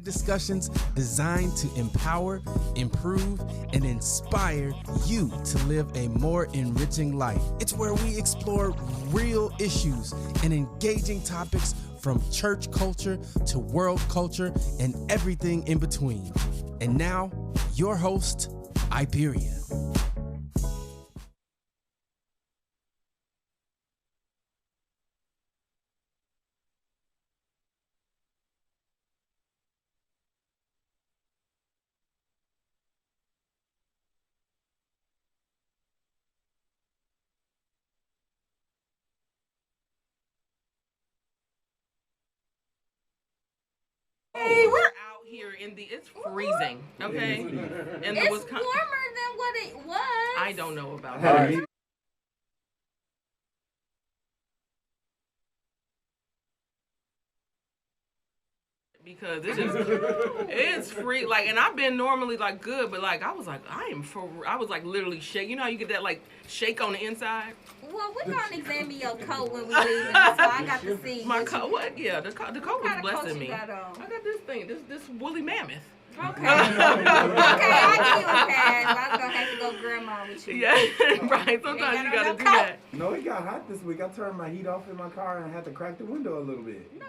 Discussions designed to empower, improve, and inspire you to live a more enriching life. It's where we explore real issues and engaging topics from church culture to world culture and everything in between. And now, your host, Iberia. Hey, we're out here in the, it's freezing, okay? And It's warmer than what it was. I don't know about that. Because it's free, like, and I've been normally like good, but like I was like literally shake. You know how you get that like shake on the inside? Well, we're gonna examine your coat when we leave, so I got to see. My coat, what? Yeah, the coat was blessing me. I got this thing, this woolly mammoth. Okay. Okay, I give you a pass. I was gonna have to go grandma with you. Yeah, right. Sometimes you gotta do that. No, it got hot this week. I turned my heat off in my car and I had to crack the window a little bit. No.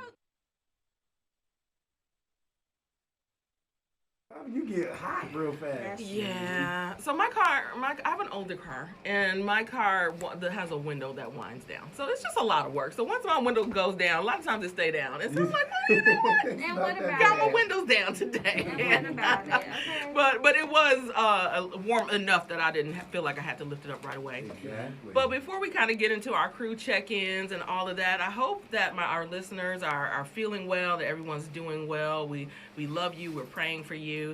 You get hot real fast. Yeah. So my car, I have an older car, and my car that has a window that winds down. So it's just a lot of work. So once my window goes down, a lot of times it stay down. And so I'm like, well, you know what? And what about Got my it? windows down today. And what about it? Okay. But it was warm enough that I didn't feel like I had to lift it up right away. Exactly. But before we kind of get into our crew check-ins and all of that, I hope that our listeners are feeling well, that everyone's doing well. We love you. We're praying for you.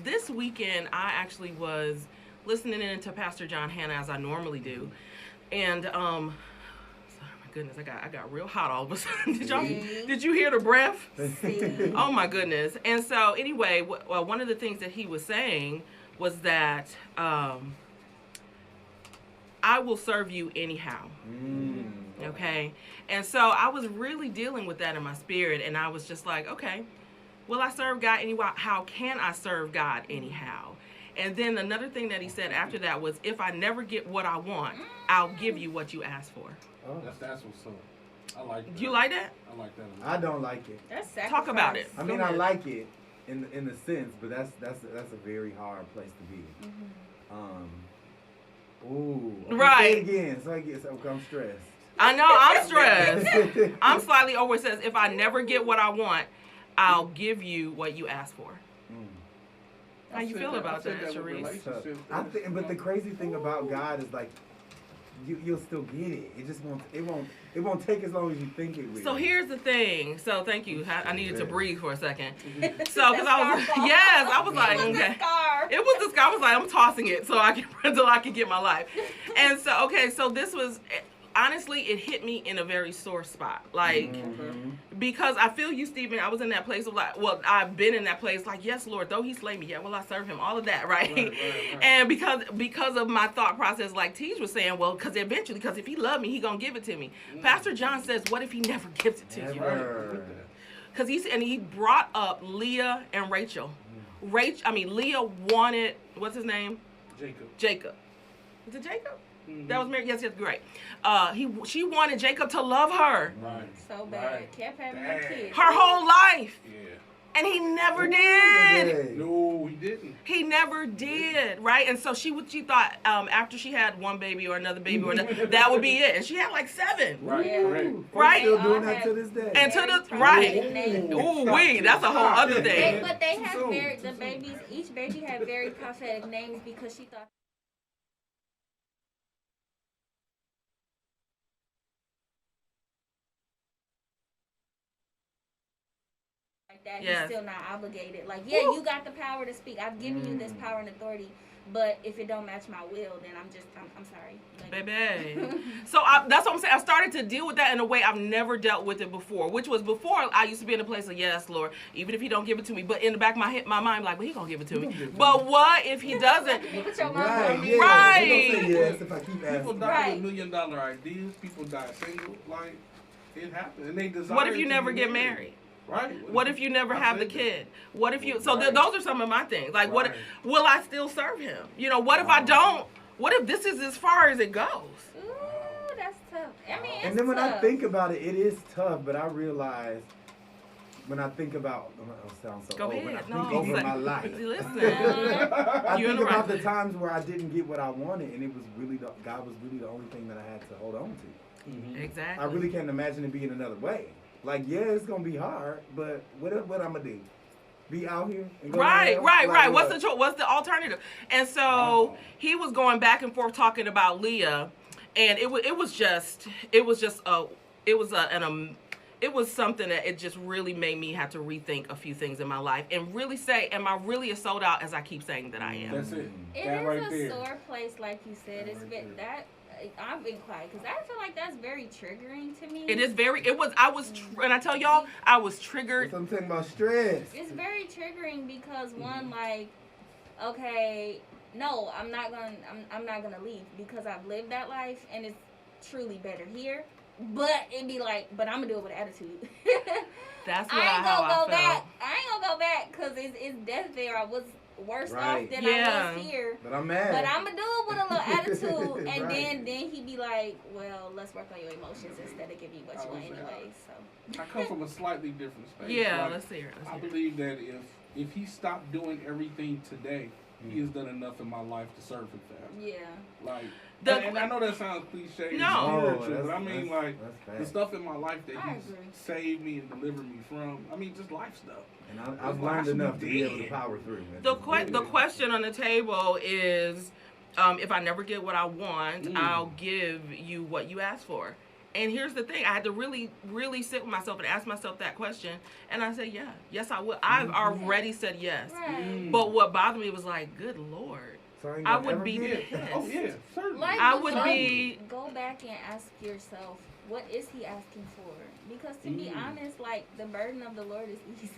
This weekend, I actually was listening in to Pastor John Hanna, as I normally do. And, sorry, my goodness, I got real hot all of a sudden. Did you hear the breath? Oh, my goodness. And so, anyway, one of the things that he was saying was that I will serve you anyhow. Okay? And so I was really dealing with that in my spirit, and I was just like, okay, will I serve God anyhow? How can I serve God anyhow? And then another thing that he said after that was, if I never get what I want, I'll give you what you ask for. Oh, that's what's up. I like that. Do you like that? I like that. I don't like it. That's sacrifice. Talk about it. I mean, I like it in the sense, but that's a very hard place to be. Okay, Right. Say it again, so I'm stressed. I know, I'm stressed. I'm slightly over. It says, if I never get what I want, I'll give you what you ask for. How you feel about that, Sharice? But the crazy thing about God is like, you'll still get it. It just won't. It won't take as long as you think it will. So here's the thing. So thank you. I needed to breathe for a second. So because I was like, okay. It was the scar. I was like, I'm tossing it so until I can get my life. And so so this was. Honestly, it hit me in a very sore spot. Like, because I feel you, Stephen, I was in that place of like, well, I've been in that place like, yes, Lord, though he slay me, yet will I serve him, all of that, right? And because of my thought process, like Tej was saying, well, because if he loved me, he gonna give it to me. Pastor John says, what if he never gives it to you? Because he brought up Leah and Rachel. Leah wanted, what's his name? Jacob. Is it Jacob? That was Mary. Yes, great. She wanted Jacob to love her. Right. So bad. Kept having her kids. Her whole life. Yeah. And he never did. No, he didn't. He never did, right? And so she thought after she had one baby or another baby, that would be it. And she had like 7. Right. Yeah. Correct. Right? Still doing that to this day. And to the right. Ooh, that's a whole other thing. But they have the babies. Each baby had very prophetic names because she thought. That he's still not obligated. Like, you got the power to speak. I've given you this power and authority. But if it don't match my will, then I'm sorry. Like, baby. So that's what I'm saying. I started to deal with that in a way I've never dealt with it before, which was before I used to be in a place of, yes, Lord, even if he don't give it to me. But in the back of my mind, like, well, he gonna give it to me. But what if he doesn't? Put your mouth Right, on me. yeah. Right. They don't say yes if I keep asking. People die Right. with $1 million ideas. People die single. Like, it happens. And they desire What if you to never be get married? Right. What if you never have the kid? What if you? So Right. those are some of my things. Like, what Right. will I still serve him? You know, what if I don't? What if this is as far as it goes? Ooh, that's tough. I mean, it's And then when tough. I think about it, it is tough. But I realize when I think about, sounds so Go old. ahead. When I No, think over say- my life, Listen. I You're in think the about right the times where I didn't get what I wanted, and it was really God was really the only thing that I had to hold on to. Exactly. I really can't imagine it being another way. Like, yeah, it's gonna be hard, but what I'm gonna do? Be out here? And go to Right. hell? Like, What's what? what's the alternative? And so he was going back and forth talking about Leah, and it was something that it just really made me have to rethink a few things in my life and really say, am I really as sold out as I keep saying that I am? That's it. It That is right a there. sore place, like you said. That It's right been there. that. I've been quiet because I feel like that's very triggering to me. It is and I tell y'all, I was triggered. That's what I'm talking about, stress. It's very triggering because one, like, okay, no, I'm not gonna leave because I've lived that life and it's truly better here. But it'd be like, but I'm gonna do it with attitude. That's I ain't how gonna I go felt. back. I ain't gonna go back because it's death there. I was worse Right. off than Yeah. I was here. But I'm mad. But I'm gonna do it with a little attitude, and Right. then he be like, "Well, let's work on your emotions instead of giving you what you want anyway." So I come from a slightly different space. Yeah, Like, let's hear it. I believe that if he stopped doing everything today, he has done enough in my life to serve him forever. yeah, Like, The- and I know that sounds cliche and No. spiritual, but I mean, like, that's the stuff in my life that I he's agree. saved me and delivered me from. I mean, just life stuff. And I've learned enough to be able to power through. The question on the table is, if I never get what I want, I'll give you what you asked for. And here's the thing: I had to really, really sit with myself and ask myself that question. And I said, yes, I will. I've already said yes. right. But what bothered me was like, good Lord, So ain't I gonna would ever be get it. pissed. Oh yeah, certainly. Like, I would go- be- Go back and ask yourself, what is he asking for? Because to be honest, like the burden of the Lord is easy.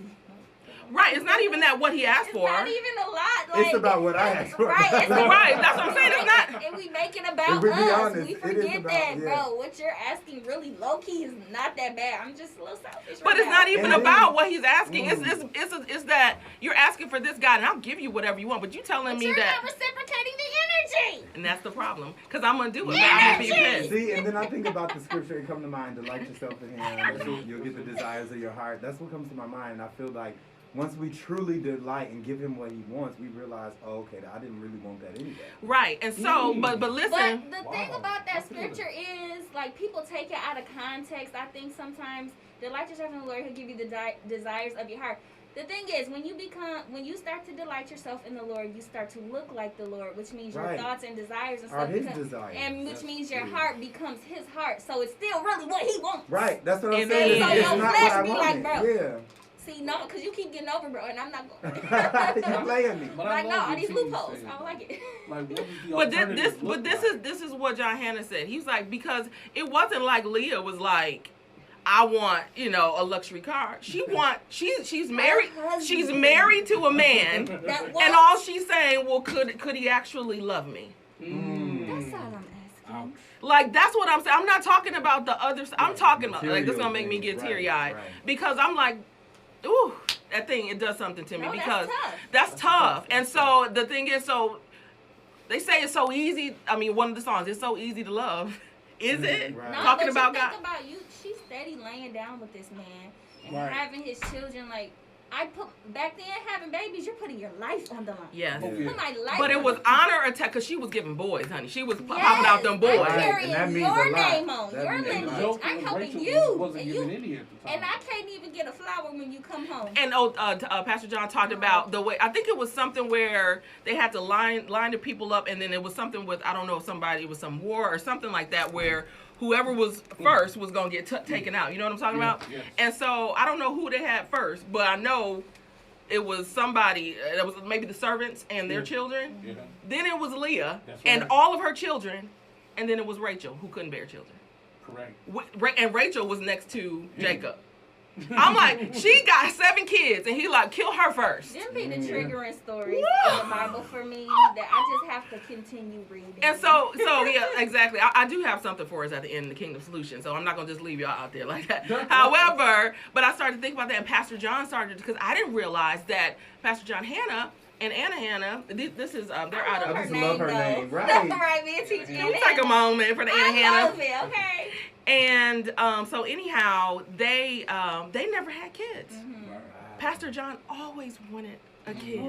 Right? It's not even that what he asked It's for. not even a lot. Like, It's about what I asked for. Right. It's Right, that's what I'm saying. It's not. And we make it about If we be us. honest, We it is forget about- that, yeah. bro. What you're asking really low key is not that bad. I'm just a little selfish. But right it's now. not even And then- about what he's asking. It's that you're asking for this guy, and I'll give you whatever you want. But you telling But me you're that, not reciprocating the energy. and that's the problem. Because I'm gonna do it, but I'm gonna be pissed. See, and then I think about the scripture that come to mind: delight yourself in Him, you'll get the desires of your heart. That's what comes to my mind. And I feel like once we truly delight and give Him what He wants, we realize, oh, okay, I didn't really want that anyway. Right. And so, but listen. But the thing Wow. about I that feel it. scripture is, like, people take it out of context. I think sometimes delight yourself in the Lord, He'll give you the desires of your heart. The thing is, when you start to delight yourself in the Lord, you start to look like the Lord, which means your Right. thoughts and desires and Are stuff His become- desires. and which That's means your true. heart becomes His heart. So it's still really what He wants. Right, that's what I'm It saying. is. It's, So it's your not flesh what I be like, wanted. bro. Yeah. See, no, because you keep getting over, bro, and I'm not going. You're playing me. But I Like, love no, all what these T loopholes. said. I don't like it. Like, what does the But alternative look like? this is what John Hannah said. He's like, because it wasn't like Leah was like, I want, a luxury car. She's married. She's married to a man, That and all she's saying, well, could he actually love me? That's all I'm asking. Ouch. Like, that's what I'm saying. I'm not talking about the other. I'm talking about like this Material gonna make me get things, teary eyed right. because I'm like, ooh, that thing it does something to me No, that's because tough. that's tough. And That's so the thing is, so they say it's so easy. I mean, one of the songs, it's so easy to love. Is it? Right. No, Talking but about you God. think about you. She's steady laying down with this man and Right. having his children. Like I put back then, having babies, you're putting your life on the line. Yes. Oh, yeah. Put my life. But it on was the line. honor attack because she was giving boys, honey. She was Yes, popping out them boys. I'm Right, carrying and that means your a lot. name on That your means a lineage. lot. Joke I'm was helping Rachel you, wasn't and giving you, any at the time. and I can't even get a flower when you come home. And Pastor John talked about the way, I think it was something where they had to line the people up, and then it was something with, I don't know if it was some war or something like that, where whoever was first was going to get taken out. You know what I'm talking Yeah, about? yes. And so I don't know who they had first, but I know it was somebody, it was maybe the servants and their children. Yeah. Then it was Leah That's and right. all of her children, and then it was Rachel who couldn't bear children. Correct. And Rachel was next to Jacob. I'm like, she got 7 kids, and he like, kill her first. Them be the triggering stories in the Bible for me that I just have to continue reading. And so yeah, exactly. I do have something for us at the end of the Kingdom Solution, so I'm not gonna just leave y'all out there like that. However, but I started to think about that, and Pastor John started, because I didn't realize that Pastor John Hanna and Anna Hanna, this is they're out of. I just love her name, right? Right, man, teach me. Take a moment for the Anna Hanna. I love it. Okay. And so anyhow, they never had kids. Pastor John always wanted a kid.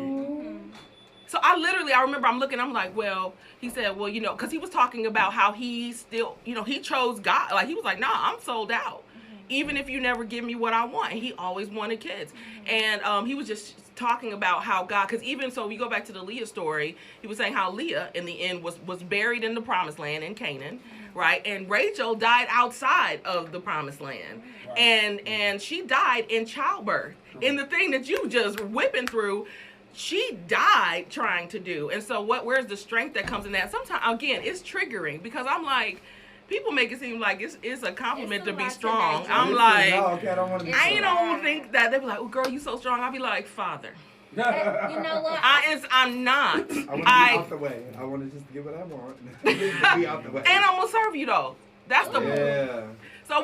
So I remember I'm like, well, he said, well, because he was talking about how he still, he chose God. Like, he was like, nah, I'm sold out. Even if you never give me what I want. And he always wanted kids. And he was just talking about how God, because even so, we go back to the Leah story, he was saying how Leah, in the end, was buried in the promised land in Canaan, right? And Rachel died outside of the promised land. And she died in childbirth. In the thing that you just whipping through, she died trying to do. And so where's the strength that comes in that? Sometimes, again, it's triggering, because I'm like, people make it seem like it's a compliment to be strong. I'm like, I don't think that. They be like, oh, girl, you so strong. I'll be like, Father. You know what? I'm not. I want to be out the way. I want to just get what I want. Be out the way. And I'm going to serve you, though. That's the yeah. So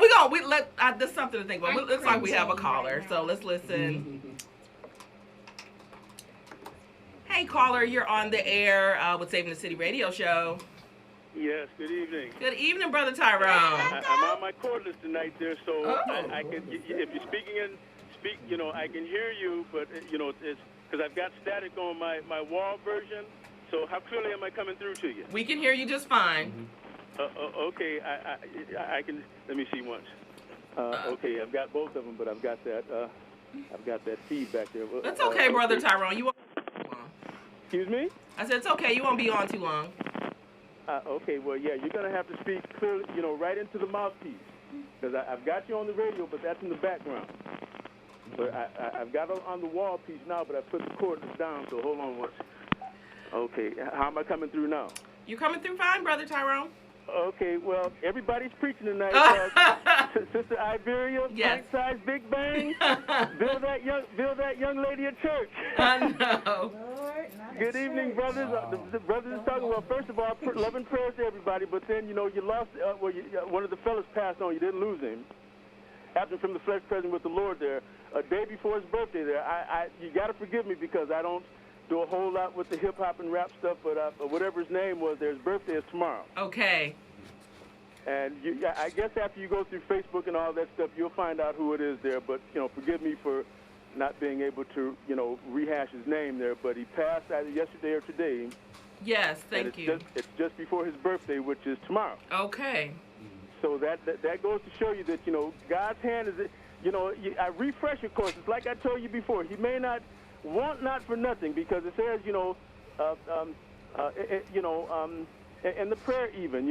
there's something to think about. It looks like we have a caller, so let's listen. Hey, caller, you're on the air with Saving the City Radio Show. Yes, good evening. Good evening, Brother Tyrone. I'm on my cordless tonight there, so I can, if you're speaking I can hear you, but, it's because I've got static on my wall version, so how clearly am I coming through to you? We can hear you just fine. Okay, I can, let me see once. Okay, I've got both of them, but I've got that feedback there. It's okay, Brother Tyrone. You won't. Excuse me? I said it's okay. You won't be on too long. Okay, well, yeah, you're going to have to speak clearly, right into the mouthpiece. Because I've got you on the radio, but that's in the background. But I've got it on the wall piece now, but I put the cordless down, so hold on once. Okay, how am I coming through now? You're coming through fine, Brother Tyrone. Okay, well, everybody's preaching tonight. Sister Iberia, yes. Size Big Bang, build that young lady a church. I know. Good evening, brothers. The brothers is talking. Well, first of all, love and prayers to everybody. But then, you lost. One of the fellas passed on. You didn't lose him. Absent from the flesh, present with the Lord. There, a day before his birthday. There, you got to forgive me because I don't do a whole lot with the hip hop and rap stuff. But whatever his name was, his birthday is tomorrow. Okay. And I guess after you go through Facebook and all that stuff, you'll find out who it is there. But forgive me for not being able to, rehash his name there, but he passed either yesterday or today. Yes, thank you. It's just before his birthday, which is tomorrow. Okay. So that goes to show you that, God's hand is, I refresh your course. It's like I told you before. He may not want not for nothing, because it says, in the prayer even,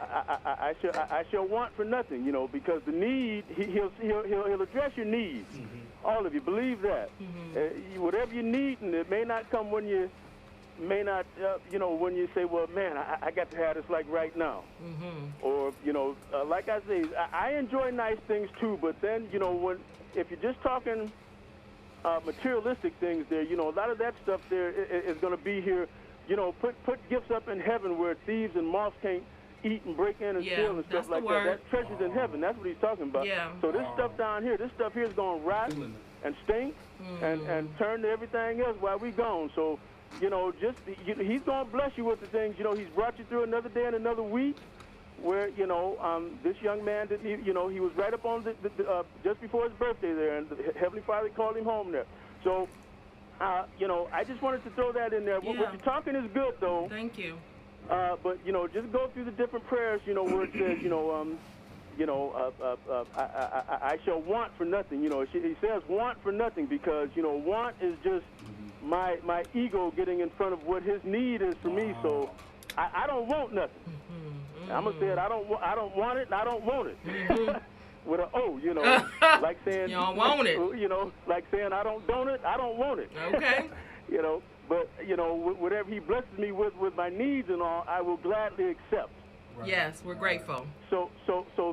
I shall want for nothing, because the need, he'll address your needs. All of you believe that. Whatever you need, and it may not come when you may not, when you say, well, man, I got to have this like right now. Or, like I say, I enjoy nice things too, but then, if you're just talking materialistic things there, a lot of that stuff there is going to be here. Put gifts up in heaven where thieves and moths can't eat and break in and steal and stuff like that. That treasure's in heaven. That's what he's talking about. Yeah. So this stuff down here, is going to rot and stink and turn to everything else while we gone. So, he's going to bless you with the things. He's brought you through another day and another week where, this young man, he was right up on just before his birthday there, and the Heavenly Father called him home there. So, I just wanted to throw that in there. Yeah. What you're talking is good, though. Thank you. But, just go through the different prayers, where it says, I shall want for nothing. He says want for nothing because, want is just my ego getting in front of what his need is for me. So I don't want nothing. I'm going to say it. I don't want it, and I don't want it. With an O, like saying, you don't want it. Like saying I don't it, I don't want it. Okay. But, whatever he blesses me with my needs and all, I will gladly accept. Right. Yes, we're grateful. So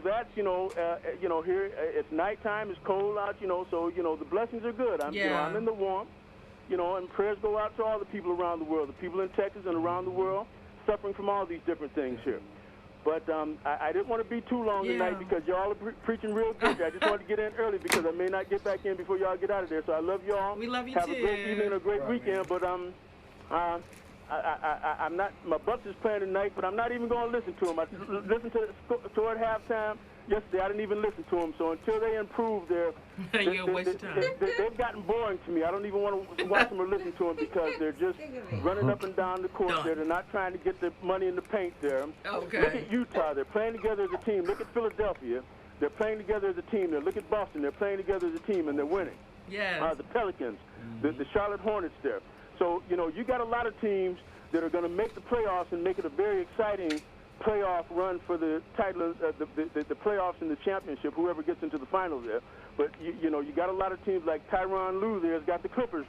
that's here it's nighttime, it's cold out, so the blessings are good. I'm in the warmth, and prayers go out to all the people around the world, the people in Texas and around the world suffering from all these different things here. But I didn't want to be too long tonight because y'all are preaching real good. I just wanted to get in early because I may not get back in before y'all get out of there. So I love y'all. We love you Have too. a great evening and a great weekend. But I'm not. My Bucks is playing tonight, but I'm not even going to listen to them. I listened to at halftime yesterday. I didn't even listen to them. So until they improve, you're a waste of time. They've gotten boring to me. I don't even want to watch them or listen to them because they're just running up and down the court there. They're not trying to get the money in the paint there. Okay. Look at Utah. They're playing together as a team. Look at Philadelphia. They're playing together as a team. There. Look at Boston. They're playing together as a team, and they're winning. Yeah. The Pelicans, the Charlotte Hornets there. So, you got a lot of teams that are going to make the playoffs and make it a very exciting playoff run for the title, the playoffs and the championship, whoever gets into the finals there. But, you got a lot of teams like Tyronn Lue there has got the Clippers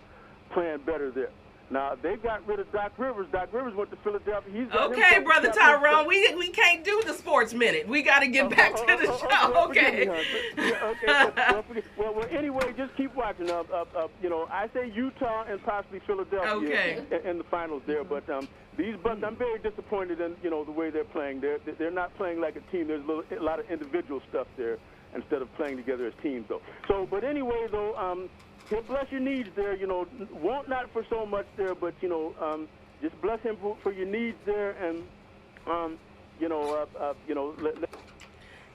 playing better there. Now, they got rid of Doc Rivers. Doc Rivers went to Philadelphia. Okay, Brother Tyrone, we can't do the sports minute. We got to get back to the show. Okay. Well, anyway, just keep watching. I say Utah and possibly Philadelphia in the finals there. But these Bucks, I'm very disappointed in the way they're playing. They're not playing like a team. There's a lot of individual stuff there instead of playing together as teams, though. So, but anyway, though. He'll bless your needs there, want not for so much there, but, just bless him for your needs there and,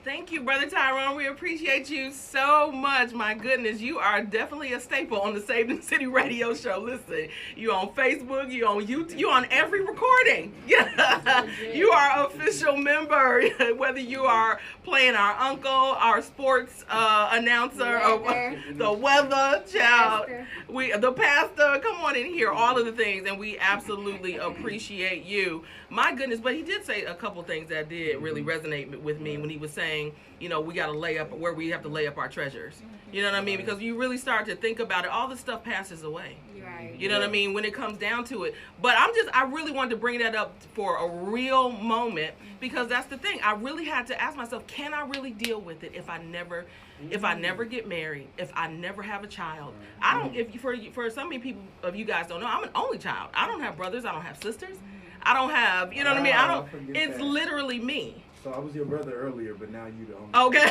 Thank you, Brother Tyrone. We appreciate you so much. My goodness, you are definitely a staple on the Saved in the City radio show. Listen, you on Facebook, you on YouTube, you on every recording. Yeah, you are an official member, whether you are playing our uncle, our sports announcer, or the weather child, the pastor. Come on in here, all of the things, and we absolutely appreciate you. My goodness, but he did say a couple things that did really resonate with me when he was saying, we got to lay up where we have to lay up our treasures. You know what I mean? Because you really start to think about it, all this stuff passes away. Right. You know what I mean? When it comes down to it. But I really wanted to bring that up for a real moment because that's the thing. I really had to ask myself, can I really deal with it if I never get married, if I never have a child? I don't. For so many people of you guys don't know, I'm an only child. I don't have brothers. I don't have sisters. I don't have. You know what I mean? It's literally me. So I was your brother earlier, but now you don't. Okay.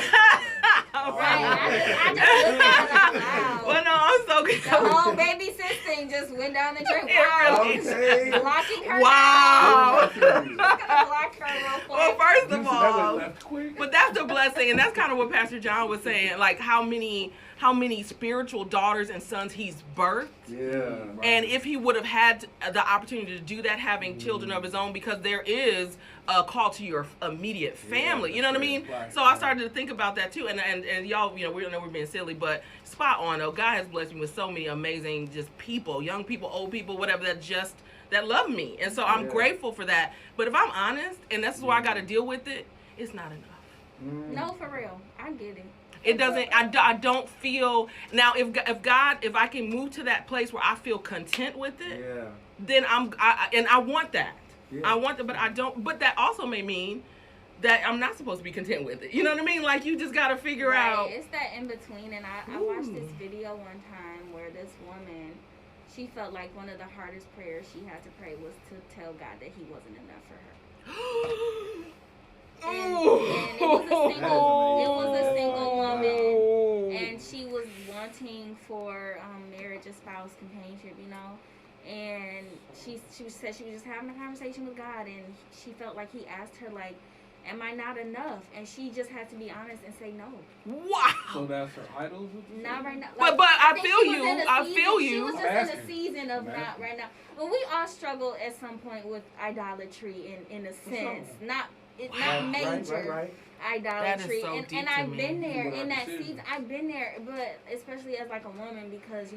Well, no, I'm so good. The whole baby sis thing just went down the drain. Wow. Okay. Blocking her. Wow. Just gonna block her real quick. Well, first of all, but that's the blessing, and that's kind of what Pastor John was saying, like how many spiritual daughters and sons he's birthed. Yeah. Right. And if he would have had the opportunity to do that, having children of his own, because there is a call to your immediate family. You know what I mean? Right. So I started to think about that too. And y'all, we don't know we're being silly, but spot on though. God has blessed me with so many amazing just people, young people, old people, whatever, that love me. And so I'm grateful for that. But if I'm honest, and this is why I got to deal with it, it's not enough. No, for real. I get it. It doesn't. I don't feel now. If I can move to that place where I feel content with it, then I want that. Yeah. I want that, but I don't. But that also may mean that I'm not supposed to be content with it. You know what I mean? Like you just got to figure out. It's that in between. And I watched this video one time where this woman, she felt like one of the hardest prayers she had to pray was to tell God that He wasn't enough for her. And it was a single woman, and she was wanting for marriage, a spouse, companionship, and she said she was just having a conversation with God, and she felt like He asked her, like, am I not enough? And she just had to be honest and say no. Wow. So that's her idol? Not right now. Like, but I feel you. I feel you. She was just in a season of not right now. But we all struggle at some point with idolatry in a sense. Not major idolatry. So and I've been there in that season. I've been there, but especially as like a woman, because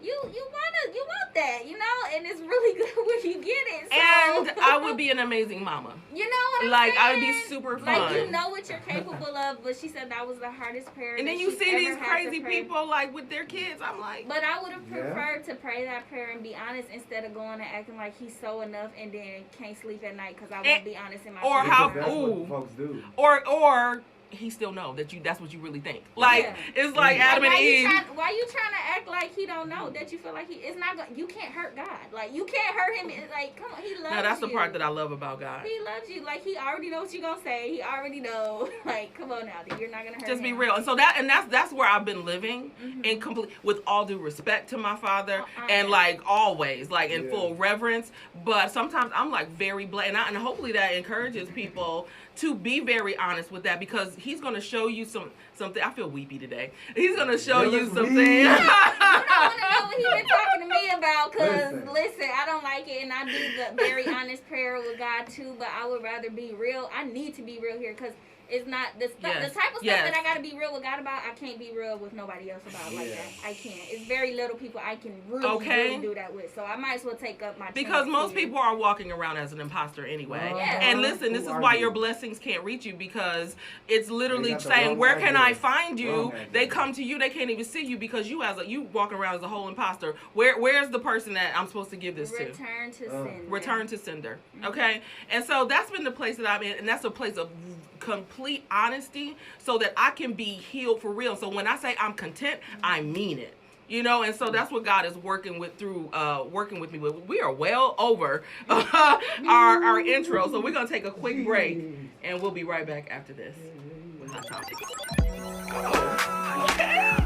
you want that, you know, and it's really good when you get it. So. And I would be an amazing mama. You know what I'm like, saying? I would be super fun. Like, you know what you're capable of, but she said that was the hardest prayer. And then you see these crazy people, like, with their kids. I'm like... But I would have preferred to pray that prayer and be honest instead of going and acting like he's so enough and then can't sleep at night because I won't be honest in my Or prayer. how... That's what folks do. Or he still know that's what you really think. Like, it's like Adam and Eve. Why you trying to act like he don't know that you feel like it's not going, you can't hurt God. Like, you can't hurt him. Like, come on, he loves you. Now, that's the part that I love about God. He loves you. Like, he already knows what you're going to say. He already know. Like, come on now, you're not going to hurt Just him. be real. And so that's where I've been living in complete, with all due respect to my father and like always, like in full reverence. But sometimes I'm like very blatant, and hopefully that encourages people to be very honest with that, because he's going to show you something. I feel weepy today. He's going to show you something. You don't want to know what he's been talking to me about, because, listen, I don't like it, and I do the very honest prayer with God, too, but I would rather be real. I need to be real here, because it's not the type of stuff that I got to be real with God about. I can't be real with nobody else about like that. I can't. It's very little people I can really do that with. So I might as well take up my because most people are walking around as an imposter anyway. And listen, this is why your blessings can't reach you, because it's literally saying, where can I find you? They come to you, they can't even see you, because you walking around as a whole imposter. Where's the person that I'm supposed to give this to? Return to sender. Return to sender. Okay? And so that's been the place that I'm in, and that's a place of complete honesty, so that I can be healed for real. So when I say I'm content, I mean it. You know, and so that's what God is working with me with. We are well over our intro, so we're gonna take a quick break, and we'll be right back after this with Hot Topics. Oh, okay.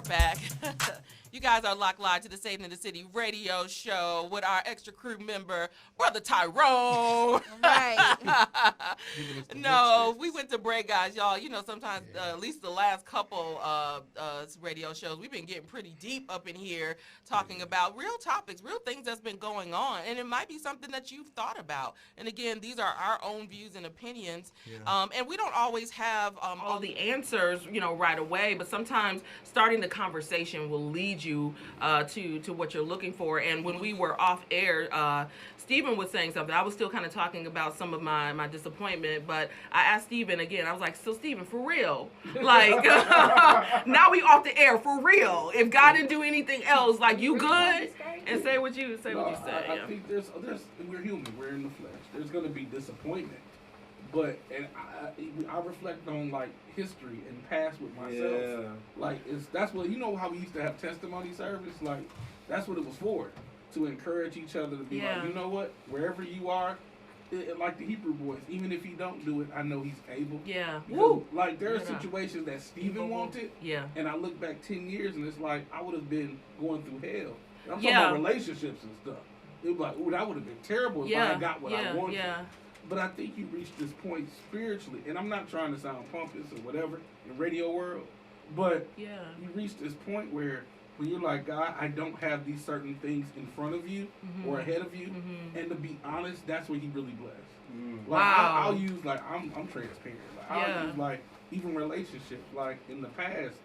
back. You guys are locked live to the Saving in the City radio show with our extra crew member, Brother Tyrone. Right. No, we went to break, guys. Y'all, you know, sometimes, at least the last couple radio shows, we've been getting pretty deep up in here talking about real topics, real things that's been going on. And it might be something that you've thought about. And again, these are our own views and opinions. And we don't always have all the answers, you know, right away. But sometimes starting the conversation will lead you to what you're looking for. And when we were off air, Stephen was saying something. I was still kind of talking about some of my disappointment, but I asked Stephen again. I was like, so Stephen, for real? Like, now we off the air, for real. If God didn't do anything else, like, you good? And say what you say. I think there's we're human. We're in the flesh. There's going to be disappointment. But I reflect on like history and past with myself. Yeah. Like that's what, you know how we used to have testimony service. Like that's what it was for, to encourage each other to be like, you know what, wherever you are, like the Hebrew boys, even if he don't do it, I know he's able. Yeah. Because, like there are situations that Stephen wanted. Yeah. And I look back 10 years and it's like I would have been going through hell. And I'm talking about relationships and stuff. It was like, ooh, that would have been terrible if I had got what I wanted. Yeah. But I think you reached this point spiritually, and I'm not trying to sound pompous or whatever in radio world, but you reached this point where when you're like, God, I don't have these certain things in front of you or ahead of you, and to be honest, that's where He really blessed. Like I'll use like I'm transparent. Like, I'll use like even relationships. Like in the past,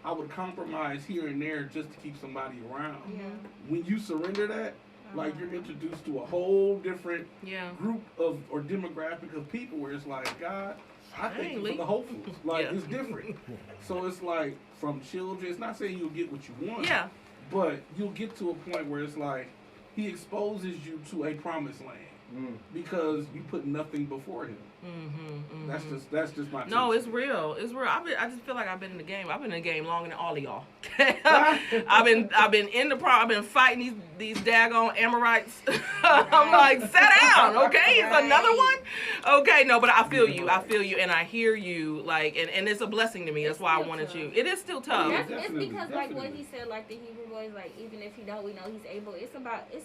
I would compromise here and there just to keep somebody around. When you surrender that. Like you're introduced to a whole different group of or demographic of people where it's like, God, I thank you for the hopefuls. Like it's different. So it's like from children, it's not saying you'll get what you want. But you'll get to a point where it's like He exposes you to a promised land because you put nothing before Him. That's just my. No, it's real. It's real. I just feel like I've been in the game. I've been in the game longer than all of y'all. I've been in the I've been fighting these daggone Amorites. I'm like, sit down, okay? It's another one. Okay, no, but I feel you, and I hear you. Like, and it's a blessing to me. That's why I wanted you. It is still tough. It's because like what he said, like the Hebrew boys, like even if he don't, we know he's able. It's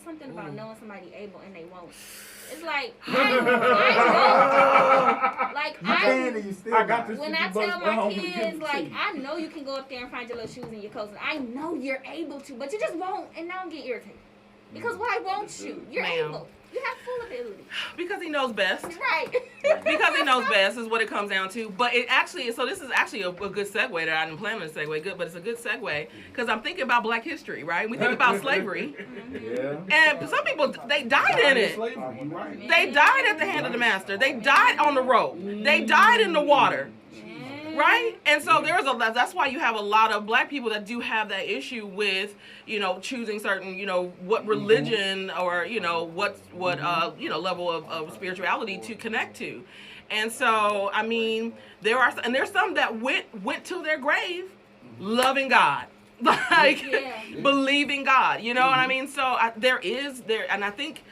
something about knowing somebody able and they won't. It's like I when I tell my kids, like, I know you can go up there and find your little shoes and your coats. I know you're able to, but you just won't, and now I'm getting irritated. Because why won't you? You're able. You have full ability. Because He knows best. Right. Because He knows best is what it comes down to. But it actually, so this is actually a good segue that I didn't plan on a segue, but it's a good segue because I'm thinking about Black history, right? We think about slavery. And some people, they died in it. They died at the hand of the master. They died on the road. They died in the water. Right? And so that's why you have a lot of Black people that do have that issue with, you know, choosing certain, you know, what religion or, you know, what level of spirituality to connect to. And so, I mean, there's some that went to their grave loving God. Like believing God, you know what I mean? So and I think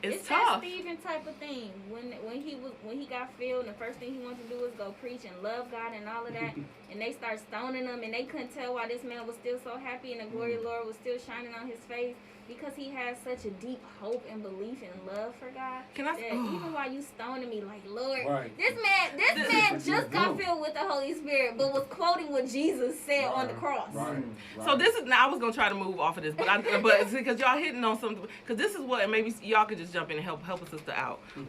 it's tough. That Stephen type of thing. When he got filled, and the first thing he wanted to do was go preach and love God and all of that, and they start stoning him, and they couldn't tell why this man was still so happy, and the glory of the Lord was still shining on his face. Because he has such a deep hope and belief and love for God. Even while you stoning me, like, Lord, this man just got filled with the Holy Spirit, but was quoting what Jesus said on the cross. So this is now I was gonna try to move off of this, but because y'all hitting on something, because this is what, and maybe y'all could just jump in and help a sister out. And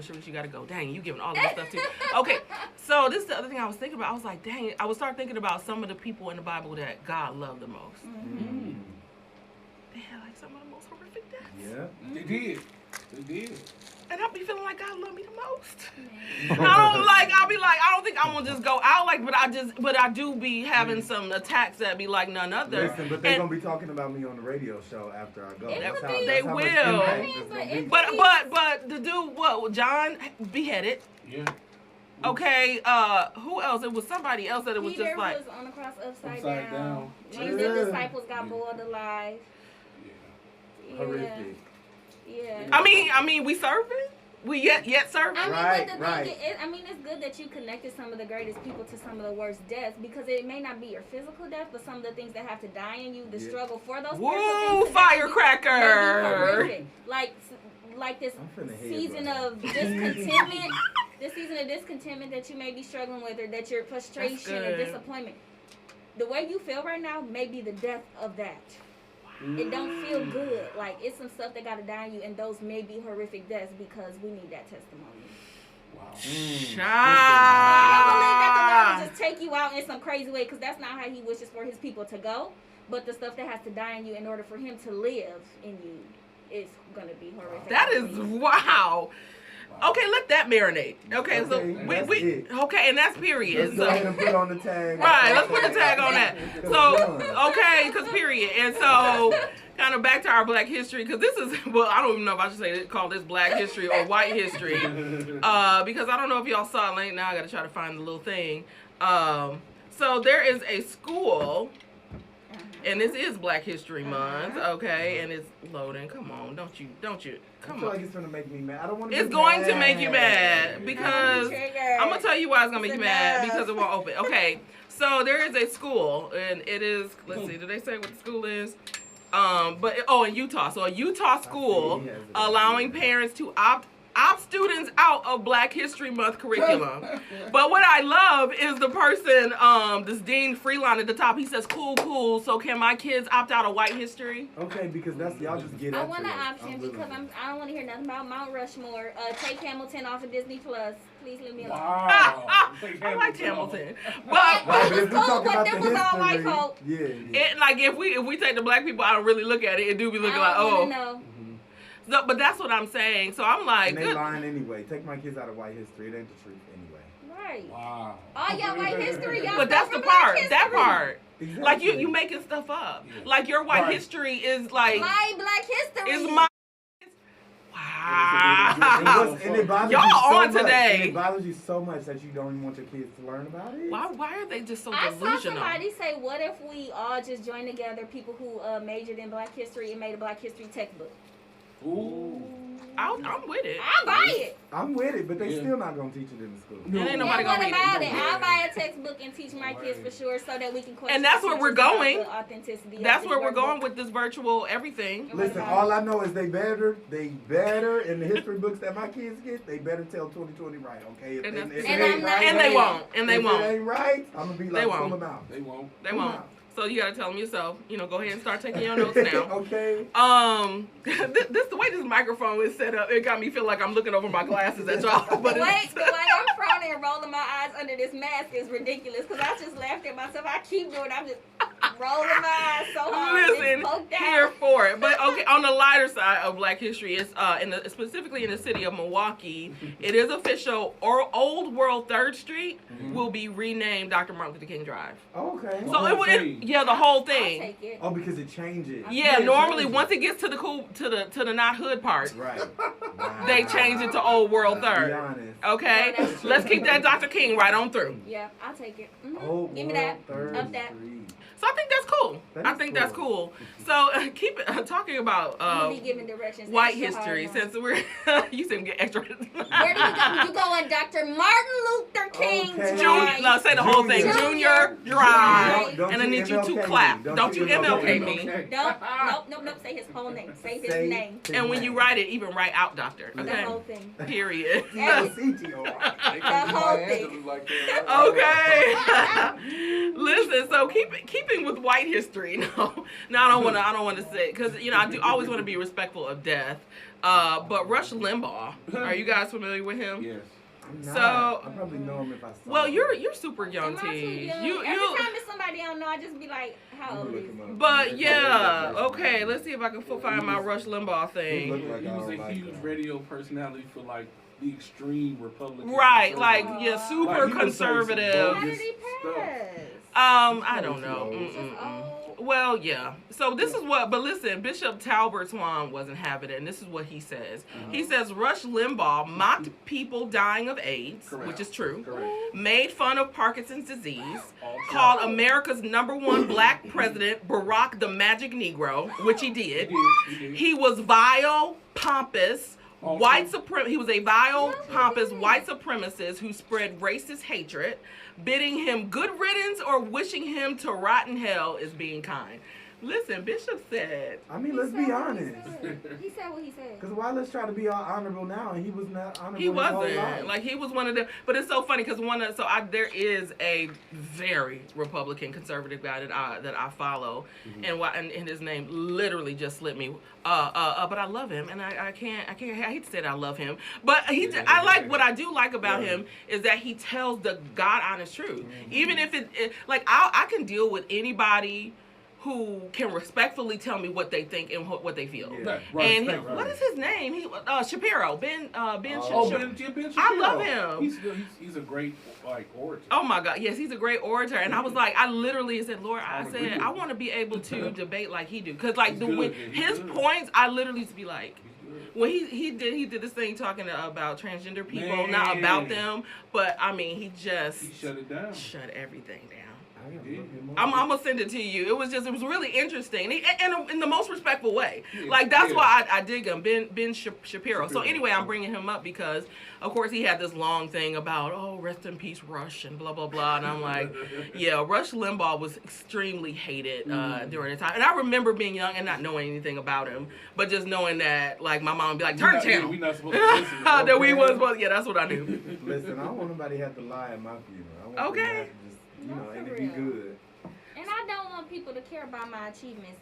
sure you gotta go. Dang, you giving all this stuff too. Okay, so this is the other thing I was thinking about. I was like, dang, I would start thinking about some of the people in the Bible that God loved the most. They had like some of the most horrific deaths. Yeah, they did. And I'll be feeling like God loved me the most. I'll be like, I don't think I'm gonna just go out but I do be having some attacks that be like none other. Listen, but they're gonna be talking about me on the radio show after I go. They will. But the dude, John beheaded. Yeah. Okay, who else? It was somebody else that it was Peter just like was on the cross upside down. One of Yeah. the disciples got boiled alive. Horrific. Yeah. I mean, we serving. Yet, sir. I mean, Right, but the right. thing is, I mean, it's good that you connected some of the greatest people to some of the worst deaths, because it may not be your physical death, but some of the things that have to die in you, the struggle for those Woo, spiritual things. firecracker! Like this I'm finna hate it, season bro. of discontentment, this season of discontentment that you may be struggling with, or that your frustration or good. disappointment. The way you feel right now may be the death of that. It don't feel good. Like, it's some stuff that gotta die in you, and those may be horrific deaths because we need that testimony. I don't believe that the Lord will just take you out in some crazy way, because that's not how He wishes for His people to go. But the stuff that has to die in you in order for Him to live in you is gonna be horrific. That is wow. Okay, let that marinate. Okay, so we okay, and that's period. Let's go ahead and put on the tag. Right, let's put the tag on that. So, okay, because period. And so, kind of back to our Black history, because this is, well, I don't even know if I should call this Black history or white history, because I don't know if y'all saw it late. Now I got to try to find the little thing. So there is a school, and this is Black History Month, okay, and it's loading. Come on, don't you, come I feel on. like it's gonna make me mad. I don't want to. It's going to make you mad, because I'm gonna tell you why it's gonna make you mad, because it won't open. Okay, so there is a school, and it is, let's see, did they say what the school is? In Utah. So a Utah school allowing parents to opt students out of Black History Month curriculum. But what I love is the person, this Dean Freeline at the top, he says, cool, so can my kids opt out of white history? Okay, because that's, y'all just get I into want it. an option, because I don't want to hear nothing about Mount Rushmore. Take Hamilton off of Disney Plus. Please leave me alone. Wow. I liked Hamilton. But Right, but It if we was talk cool, about but the there was all white history, folk. yeah. it, like, if we take the Black people out and really look at it, it do be looking like, I don't oh. wanna know. So, but that's what I'm saying. So I'm like, And they good. lying anyway. Take my kids out of white history. It ain't the truth anyway. Right. Wow. All y'all white history, y'all But that's stuff the from Black part. That history. part. Exactly. Like you making stuff up. Yeah. Like your white Right. history is like My Black history. is my. And, Wow. and it bothers Y'all you so on much, today. And it bothers you so much that you don't even want your kids to learn about it. Why are they just so I saw delusional? somebody say, what if we all just joined together, people who majored in Black history, and made a Black history textbook? Ooh. I'm with it. I'll buy it. I'm with it, but they Yeah. still not gonna teach it in the school. And ain't nobody And what gonna read about it. it? I'll buy a textbook and teach my kids for sure, so that we can question. And that's where we're teachers about going. the authenticity. That's of where this we're going workbook. with this virtual everything. Listen, all I know is they better in the history books that my kids get. They better tell 2020 right, okay? If And they- that's- if it And ain't I'm not right, And they won't. And they if won't. it ain't right, I'm gonna be like, They won't. pull them out. They won't. They Come won't. on. So you gotta tell them yourself. Go ahead and start taking your notes now. Okay. This the way this microphone is set up, it got me feel like I'm looking over my glasses at y'all. The But way it's, I'm frowning and rolling my eyes under this mask is ridiculous, because I just laughed at myself. I keep doing it. I'm just rolling my eyes so hard. listen, It's poked out. here for it. But okay, on the lighter side of Black history, it's specifically in the city of Milwaukee, it is official. Old World 3rd Street will be renamed Dr. Martin Luther King Drive. Okay. So whole it would, thing. the whole I'll thing. take it. Oh, because it changes. Yeah, Yeah, normally changes. once it gets to the to the not hood part, Right. they change it to Old World Be 3rd. honest. Okay, No, that's true. let's keep that Dr. King right on through. Yeah, I'll take it. Old Give me World that. Third Up that. Street. So I think that's cool. That I is think cool. that's cool. So keep it talking about I'll be giving directions. white extra hard history, now. since we're you said get extra. Where do you go? You go on Dr. Martin Luther King's Okay. Drive. No, say the whole thing. Junior Junior Drive. Don't And I you need you to MLK clap. me. Don't you MLK me. Nope. Say his whole name. Say his name. And when you write it, even write out doctor. The Okay. whole thing. Period. They The whole my thing. answers like that. Okay. Listen, so keeping with white history. No, I don't want to say, because I do always want to be respectful of death. But Rush Limbaugh, are you guys familiar with him? Yes. I'm not. So- I probably know him if I saw Well, him. you're super young, Am I too T. young? You Every time it's somebody I don't know, I just be like, how Let old me is look he? him up. But yeah, okay. Let's see if I can find my Rush Limbaugh He thing. look like He I was don't a like huge him. radio personality for like the extreme Republican. Right, like conservative. super Like, he would say some conservative. How did he pass? I don't know. Just old. Well, yeah. So this is but listen, Bishop Talbot Swan wasn't having it, and this is what he says. He says Rush Limbaugh mocked people dying of AIDS, Correct. which is true, Correct. made fun of Parkinson's disease, All called America's #1 black president Barack the Magic Negro, which he did. He did. He was vile, pompous, He was a vile, pompous white supremacist who spread racist hatred. Bidding him good riddance or wishing him to rot in hell is being kind. Listen, Bishop said. I mean, let's be honest. He said what he said. Because why let's try to be all honorable now, and he was not honorable. He wasn't. Like, he was one of them. But it's so funny because there is a very Republican conservative guy that I follow, and his name literally just slipped me. But I love him, and I hate to say that I love him, but what I do like about him is that he tells the God honest truth, even if I can deal with anybody who can respectfully tell me what they think and what they feel. Yeah. What is his name? Shapiro. Ben Shapiro. I love him. He's a great orator. Oh my God, yes, he's a great orator. And I was like, I literally said, Lord, I want to be able to debate like he do, because his points, I literally used to be like. When he did this thing talking about transgender people, not about them, but I mean he shut it down, shut everything down. I'm gonna send it to you. It was really interesting, and in the most respectful way. Like that's why I dig him, Ben Shapiro. So anyway, I'm bringing him up because, of course, he had this long thing about rest in peace Rush and blah blah blah, and I'm like, yeah, Rush Limbaugh was extremely hated during the time, and I remember being young and not knowing anything about him, but just knowing that like my mom would be like, turn the channel. We not supposed to listen. That we was supposed. Yeah, that's what I knew. Listen, I don't want nobody to have to lie at my funeral. I want them to have to just, and it be good. And I don't want people to care about my achievements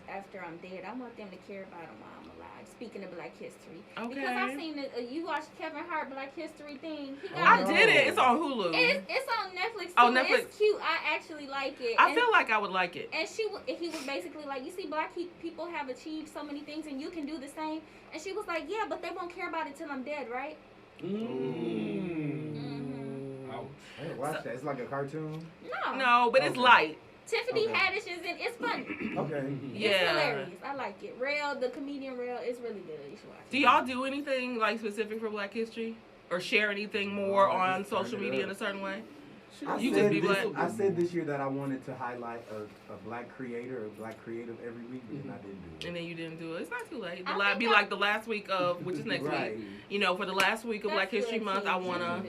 after I'm dead. I want them to care about them while I'm alive. Speaking of Black History. Okay. Because I've seen it. You watched Kevin Hart Black History thing. I did it. It's on Hulu. It's on Netflix too. Oh, Netflix. It's cute. I actually like it. I feel like I would like it. And he was basically like, you see, Black people have achieved so many things, and you can do the same. And she was like, yeah, but they won't care about it till I'm dead, right? I didn't watch that. It's like a cartoon? No, but it's light. Tiffany Haddish is in. It's funny. Okay. It's hilarious. I like it. The comedian Rail, it's really good. You should watch it. Do y'all do anything like specific for Black History, or share anything more on social media in a certain way? I said this year that I wanted to highlight a Black creator, a Black creative every week, and I didn't do it. And then you didn't do it. It's not too late. The last week of, which is next week. You know, for the last week of Black History Month, I wanna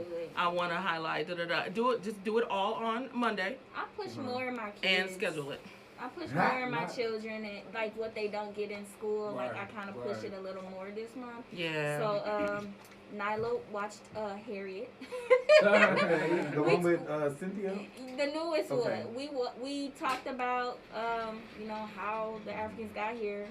highlight. Do it all on Monday. I push more in my kids and schedule it. I push more in my children and like what they don't get in school. Like I kind of push it a little more this month. Yeah. So Nyla watched Harriet. The one with Cynthia? The newest one. We talked about how the Africans got here,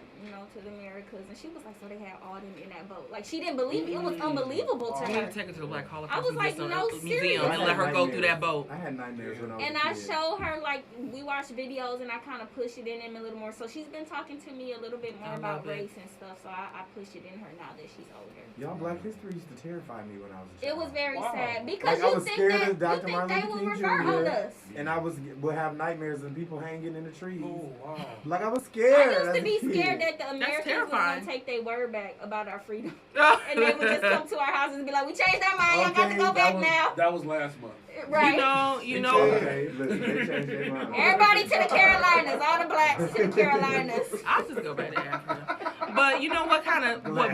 to the Americas, and she was like, so they had all them in that boat. Like she didn't believe it. It was unbelievable to her. We need to take her to the Black Holocaust I was like, no, museum and let her go through that boat. I had nightmares when I was and I showed her, like, we watched videos and I kind of pushed it in him a little more. So she's been talking to me a little bit more about race and stuff. So I push it in her now that she's older. Y'all, Black history used to terrify me when I was a child. It was very sad because I was scared of Dr. they Martin will Luther King revert on Jr. us. And I would have nightmares of people hanging in the trees. Oh, wow. Like I was scared. I used to be scared that the Americans were going to take their word back about our freedom. And they would just come to our houses and be like, we changed our mind. Y'all got to go back now. That was last month. Right. You know. Listen, they changed their mind. Everybody to the Carolinas. All the blacks to the Carolinas. I'll just go back to Africa. But you know what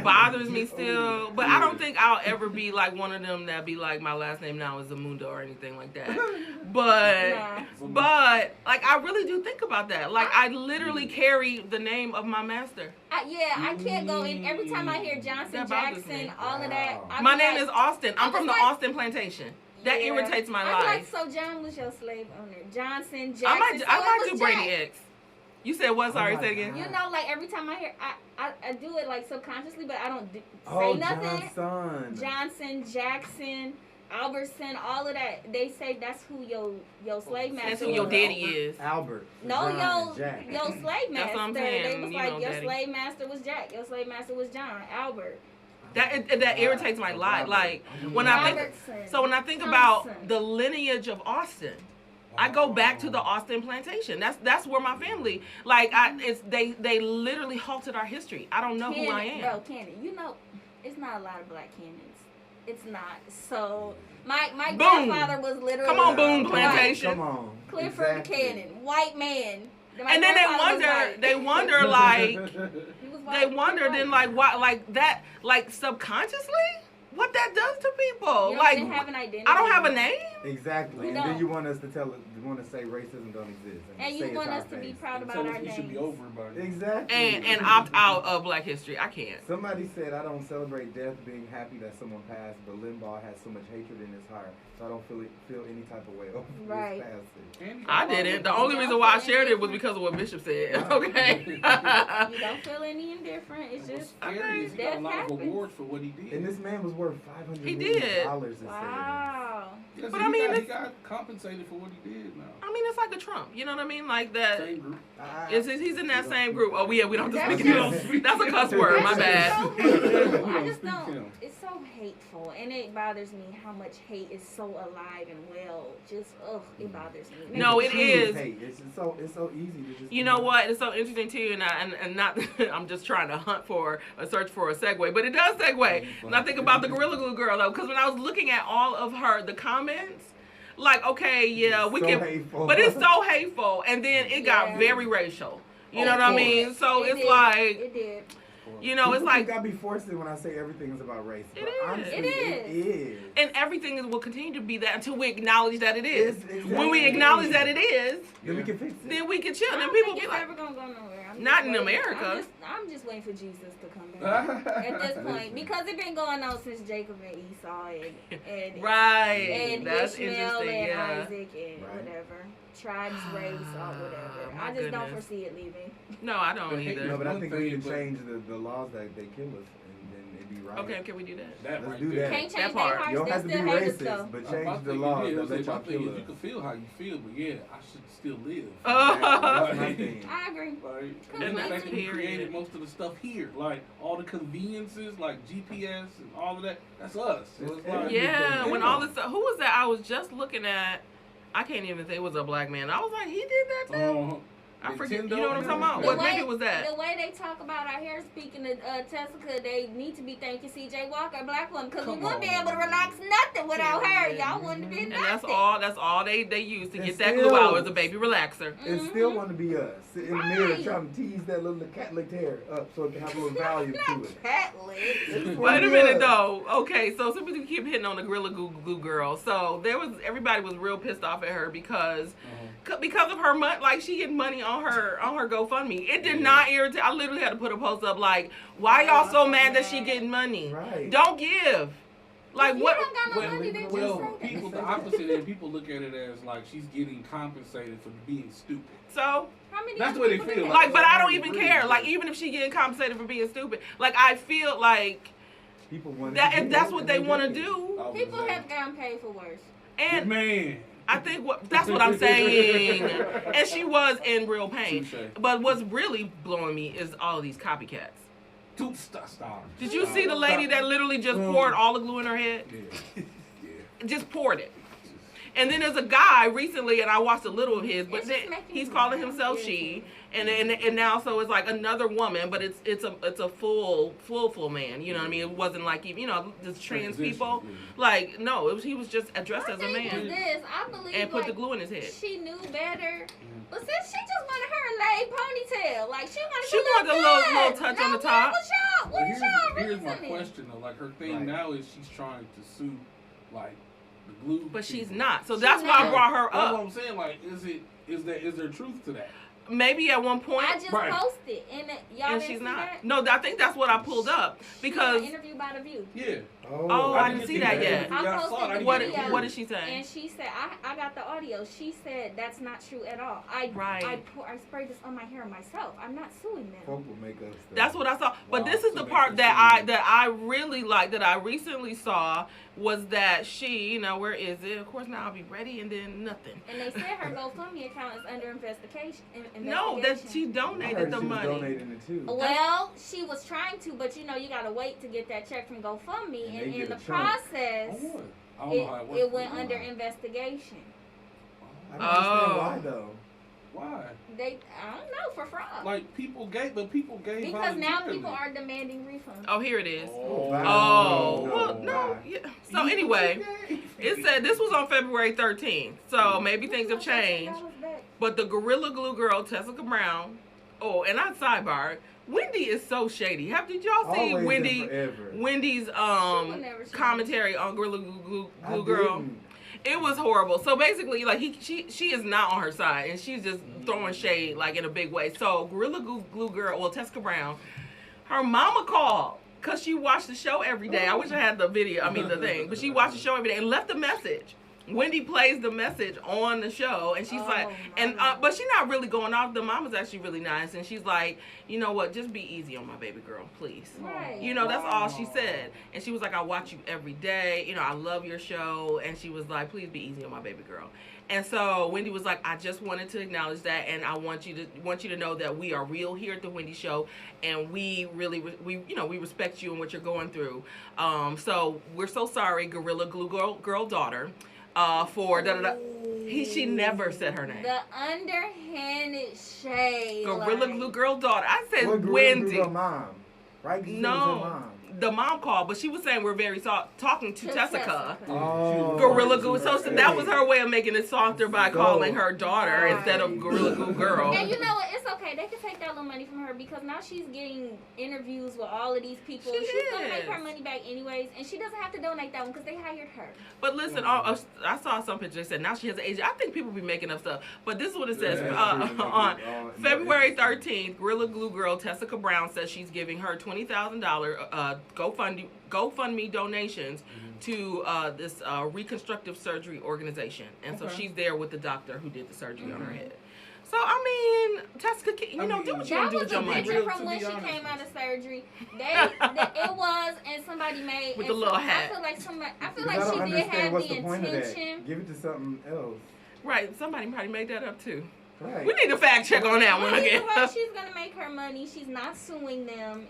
bothers me still? But I don't think I'll ever be like one of them that be like, my last name now is Zamunda or anything like that. But like I really do think about that. Like I literally carry the name of my master. I can't go in. Every time I hear Johnson, Jackson, all of that. My name is Austin. I'm from the Austin Plantation. That irritates my life. Like, so John was your slave owner. Johnson, Jackson. I might do Brady X. You said what? Sorry, say again. You know, like every time I hear, I do it like subconsciously, but I don't say nothing. Johnson, Jackson, Albertson, all of that. They say that's who your slave master. That's who your daddy is. Albert. No, your slave master. That's what I'm saying. They was like your slave master was Jack. Your slave master was John. Albert. That irritates my life. Like when I think about the lineage of Austin. I go back to the Austin Plantation. That's where my family, like, they literally halted our history. I don't know who I am. Bro, Cannon, it's not a lot of black Cannons. It's not. So my grandfather was literally. Come on, Boone Plantation. Come on. Clifford Cannon, white man. And then they wonder like, then like why, like that, like subconsciously, what that does to people. You like, didn't have an identity. I don't have a name. Exactly. And then you want us to say racism don't exist. And you want us to be proud about our names. Should be over about it. Exactly. And opt out of Black History. I can't. Somebody said I don't celebrate death being happy that someone passed, but Limbaugh has so much hatred in his heart, so I don't feel any type of way over his passing. I didn't. The only reason why I shared it was because of what Bishop said. Okay. You don't feel any indifferent. It's just he got a lot of awards for what he did. And this man was worth $500 He million. did. Wow. Yeah, but I mean, he got compensated for what he did now. I mean, it's like a Trump. You know what I mean? Like that. Same group. He's in that same group. Oh, yeah, we don't have to speak it. That's a cuss word. My bad. I just don't. It's so hateful, and it bothers me how much hate is so alive and well. Just it bothers me. No, it is. It's so easy to just. You know what? It's so interesting too, and not. I'm just trying to search for a segue, but it does segue. And I think about the Gorilla Glue girl though, because when I was looking at all of the comments. Like, okay, yeah, we can, hateful. But it's so hateful, and then it got very racial. You know what I mean? So it's like, it did. You know, it's like, gotta be forced when I say everything is about race. It is. Honestly, it is. And everything will continue to be that until we acknowledge that it is. Exactly. When we acknowledge that it is, then we can fix it. Then we can chill. I Then don't people think be it's like, ever gonna go nowhere. Not in America. I'm just waiting for Jesus to come back at this point, because it's been going on since Jacob and Esau and right. And that's Ishmael and yeah. Isaac and whatever. Tribes, race, or whatever. I just don't foresee it leaving. No, I don't either. No, but I think we can change the laws that they kill us, and then it'd be right. Okay, can we do that? Let's do that. Can't change that part. You don't have to be racist, but change the laws that let y'all kill us. You can feel how you feel, but yeah, I should still live. I agree. And the fact that we created most of the stuff here, like all the conveniences, like GPS and all of that, that's us. So it's like, yeah, when all this stuff, who was that? I was just looking at, I can't even say it was a black man. I was like, he did that too? I forget. You know what I'm talking about? What maybe it was that? The way they talk about our hair, speaking to Tessica, they need to be thanking C.J. Walker, a black woman, because we wouldn't be able to relax nothing without her. Y'all wouldn't have been nothing. And that's all they use to get that glue out as a baby relaxer. And still want to be us. Sit in the mirror trying to tease that little cat licked hair up so it can have a little value to it. Cat licked. Wait a minute though. Okay, so somebody keep hitting on the Gorilla Glue girl. So everybody was real pissed off at her because of her money. Like, she getting money on her GoFundMe. It did not irritate. I literally had to put a post up like, why y'all so mad that she getting money? Right. Don't give. Like, what? People, the opposite end, people look at it as like she's getting compensated for being stupid. So that's the way they feel. Like, but I don't even care. Like, even if she getting compensated for being stupid, like, I feel like people want that if that's what they want to do. People have gotten paid for worse. And man. I think that's what I'm saying. And she was in real pain. But what's really blowing me is all of these copycats. Did you see the lady that literally just poured all the glue in her head? Yeah. Just poured it. And then there's a guy recently, and I watched a little of his, but then he's calling himself she, and now so it's like another woman, but it's a full man. You know what I mean? It wasn't like, you know, just trans people. Like, no, he was just addressed as a man. I believe, and put the glue in his head. She knew better. But since she just wanted her laid ponytail, like she wanted a little touch on the top. What y'all Here's my question though. Like, her thing now is she's trying to sue, like, the glue. But she's not. So that's why I brought her up. That's what I'm saying. Like, is there truth to that? Maybe at one point. I just posted, and y'all and didn't she's see not. that? No, I think that's what I pulled up because. Interview by The View. Yeah. Oh, I didn't see that yet. I posted the video. What did she say? And she said, I got the audio. She said that's not true at all. I sprayed this on my hair myself. I'm not suing them. Folk will make us. That's what I saw. But this is the part that I really like, that I recently saw, was that she, you know, where is it? Of course, now I'll be ready, and then nothing. And they said her GoFundMe account is under investigation. No, that she donated the money. Donating it too. Well, she was trying to, but you know, you gotta wait to get that check from GoFundMe, and in the process, it went under investigation. I don't understand why though. Why? I don't know, for fraud. Like, people gave because now people are demanding refunds. Oh, here it is. Wow. No. Yeah. So anyway, it said this was on February 13th. So maybe things have changed. But the Gorilla Glue girl, Tessica Brown. Oh, and I sidebar. Wendy is so shady. Did y'all see Wendy's commentary on Gorilla Glue girl? It was horrible. So basically, like she is not on her side, and she's just throwing shade like in a big way. So Gorilla Glue girl, well, Tessica Brown, her mama called because she watched the show every day. I wish I had the thing, but she watched the show every day and left a message. Wendy plays the message on the show, and she's but she's not really going off. The mama's actually really nice, and she's like, you know what, just be easy on my baby girl, please. Right. You know, that's all she said. And she was like, I watch you every day. You know, I love your show. And she was like, please be easy on my baby girl. And so Wendy was like, I just wanted to acknowledge that, and I want you to know that we are real here at the Wendy Show, and we really we respect you and what you're going through. So we're so sorry, Gorilla Glue girl daughter. For she never said her name. The underhanded shade. Gorilla Glue girl daughter. I said what Wendy. Glue girl mom, right? No, the mom called, but she was saying we're very talking to Tessica. Oh, Gorilla Glue. So that was her way of making it softer by calling her daughter instead of Gorilla Glue girl. And you know what? It's okay. They can take that little money from her because now she's getting interviews with all of these people. She's gonna make her money back anyways, and she doesn't have to donate that one because they hired her. But listen, I saw some pictures that said now she has an agent. I think people be making up stuff, but this is what it says on February 13th. Gorilla Glue girl Tessica Brown says she's giving her $20,000 GoFundMe donations to this reconstructive surgery organization, and so she's there with the doctor who did the surgery on her head. So I mean, Tessica, do what you want to do with your money. That was a picture from when she came out of surgery. It was, and somebody made with the little hat. I feel like she did have the intention. Give it to something else. Right, somebody probably made that up too. Right. We need to fact check on that one again. She's gonna make her money. She's not suing them.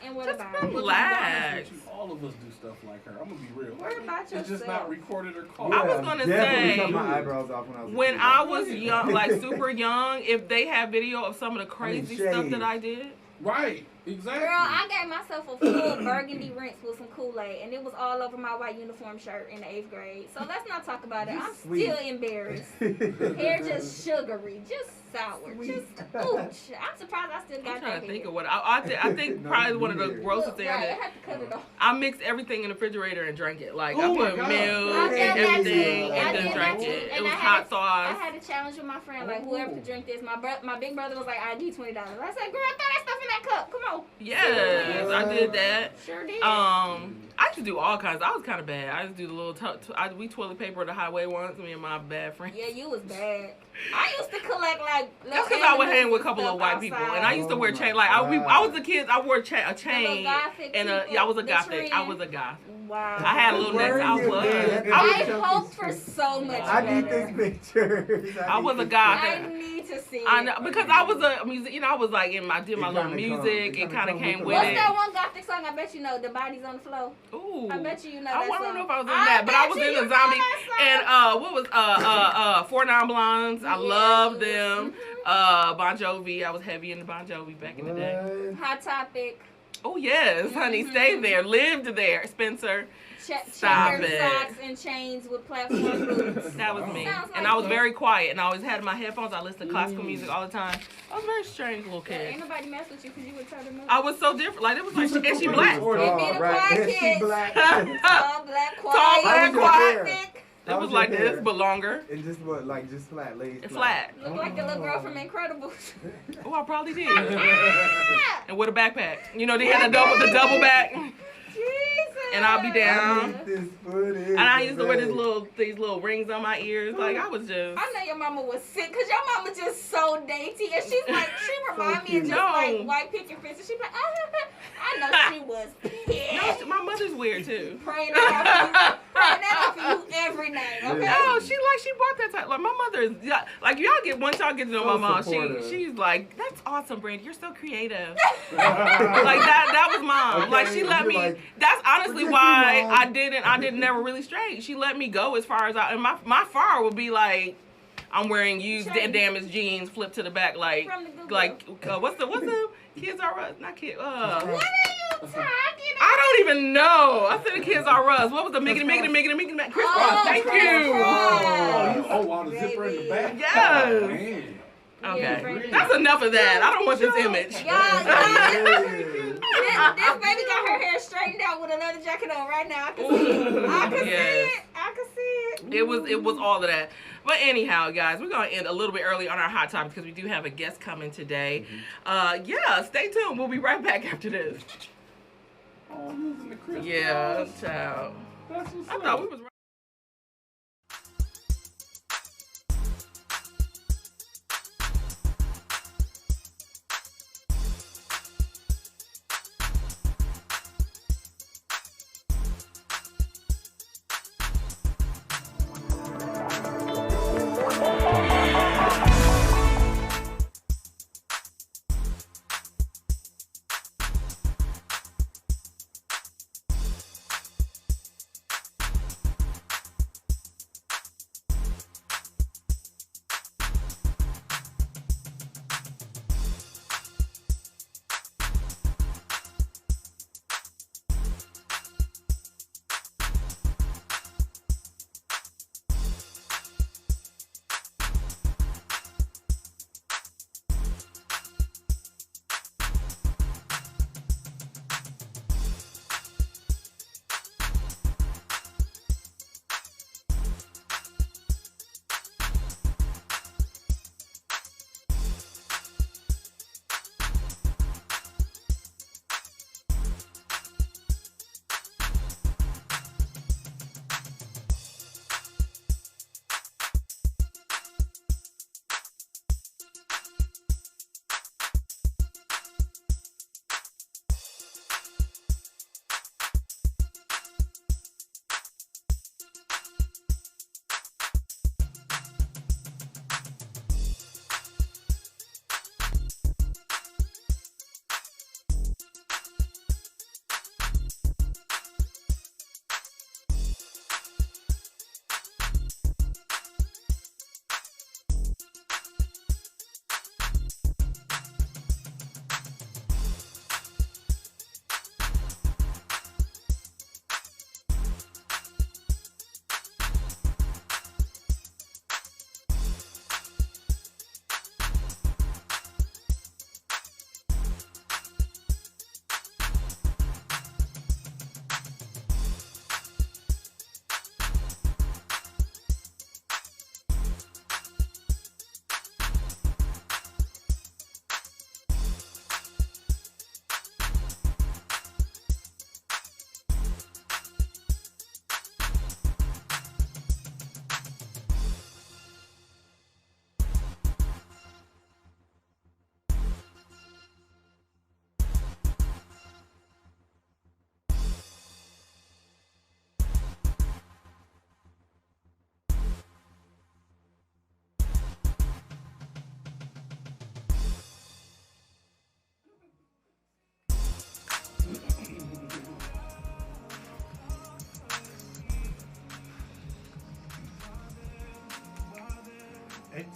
And what about it? Relax. All of us do stuff like her. I'm gonna be real. What about yourself? It's just not recorded or called. I was gonna say cut my eyebrows off when I was young, like super young, if they had video of some of the crazy stuff that I did. Right. Exactly. Girl, I gave myself a full burgundy rinse with some Kool-Aid, and it was all over my white uniform shirt in the 8th grade. So let's not talk about it. I'm still embarrassed. Hair just sugary, just sour, just ooch. I'm surprised I still got that. I'm trying to think of what I think probably one of the grossest things. I had to cut it off. I mixed everything in the refrigerator and drank it. Like I put milk and everything and then drank it. It was hot sauce. I had a challenge with my friend, like whoever could drink this. My big brother was like, I need $20. I said, girl, throw that stuff in that cup. Come on. Yes, I did that. Sure did. I used to do all kinds. I was kind of bad. I used to do the little. We toilet paper the highway once. Me and my bad friend. Yeah, you was bad. I used to collect like. That's because I would hang with a couple of white people, and I used to wear chain. Like I was a kid. I wore a chain, and I was a gothic. I was a goth. Wow. I had a little necklace. I hoped for so much. I need this picture. I was a goth. I need to see. I know because I was a music. You know, I was like did my little music. It kind of came with it. What's that one gothic song? I bet you know. The Body's on the Floor. Ooh. I bet you know. I don't know if I was in that, but I was in the zombie. And what was 4 Non Blondes? I love them. Bon Jovi. I was heavy into Bon Jovi back in the day. Hot Topic. Oh yes, honey, stay there, lived there, Spencer. Stop it. Socks and chains with platform boots. That was me, Sounds and like I was very quiet, and I always had my headphones. I listened to classical music all the time. I was a very strange little kid. Ain't nobody mess with you because you would turn them up. I was so different. Like it was like, and she black. It be the quiet kids. Tall, black, quiet. It was like this, but longer. And just just flat, laid flat. Look like the little girl from Incredibles. Oh, I probably did. And with a backpack. You know, they had the double back. Jesus. And I'll be down. And I used to wear these little rings on my ears. Like I was just. I know your mama was sick because your mama just so dainty, and she's like, she remind me of just like white picket fence. And she's like, I know she was pissed. No, my mother's weird too. Praying that out for you every night. Okay. No, she bought that type. Like my mother is like once y'all get to know my mom, she's like, that's awesome, Brandy. You're so creative. Like that was mom. Okay, like she let me. Like, that's honestly why I didn't never really stray. She let me go as far as and my far would be like I'm wearing used and damaged jeans, flipped to the back, like what's the Kids Are Us? Not Kids. What are you talking about? I don't even know. I said the Kids Are Us. What was the Miggity Chris Cross? Thank you. While the zipper in the back. Yes. Oh, man. Okay, that's enough of that. I don't want this image. This baby got her hair straightened out with another jacket on right now. I can see it. I can see it. It was all of that. But anyhow, guys, we're going to end a little bit early on our hot topic because we do have a guest coming today. Stay tuned. We'll be right back after this. Oh, losing the Chris Yeah, child. That's what's I up. thought we was right.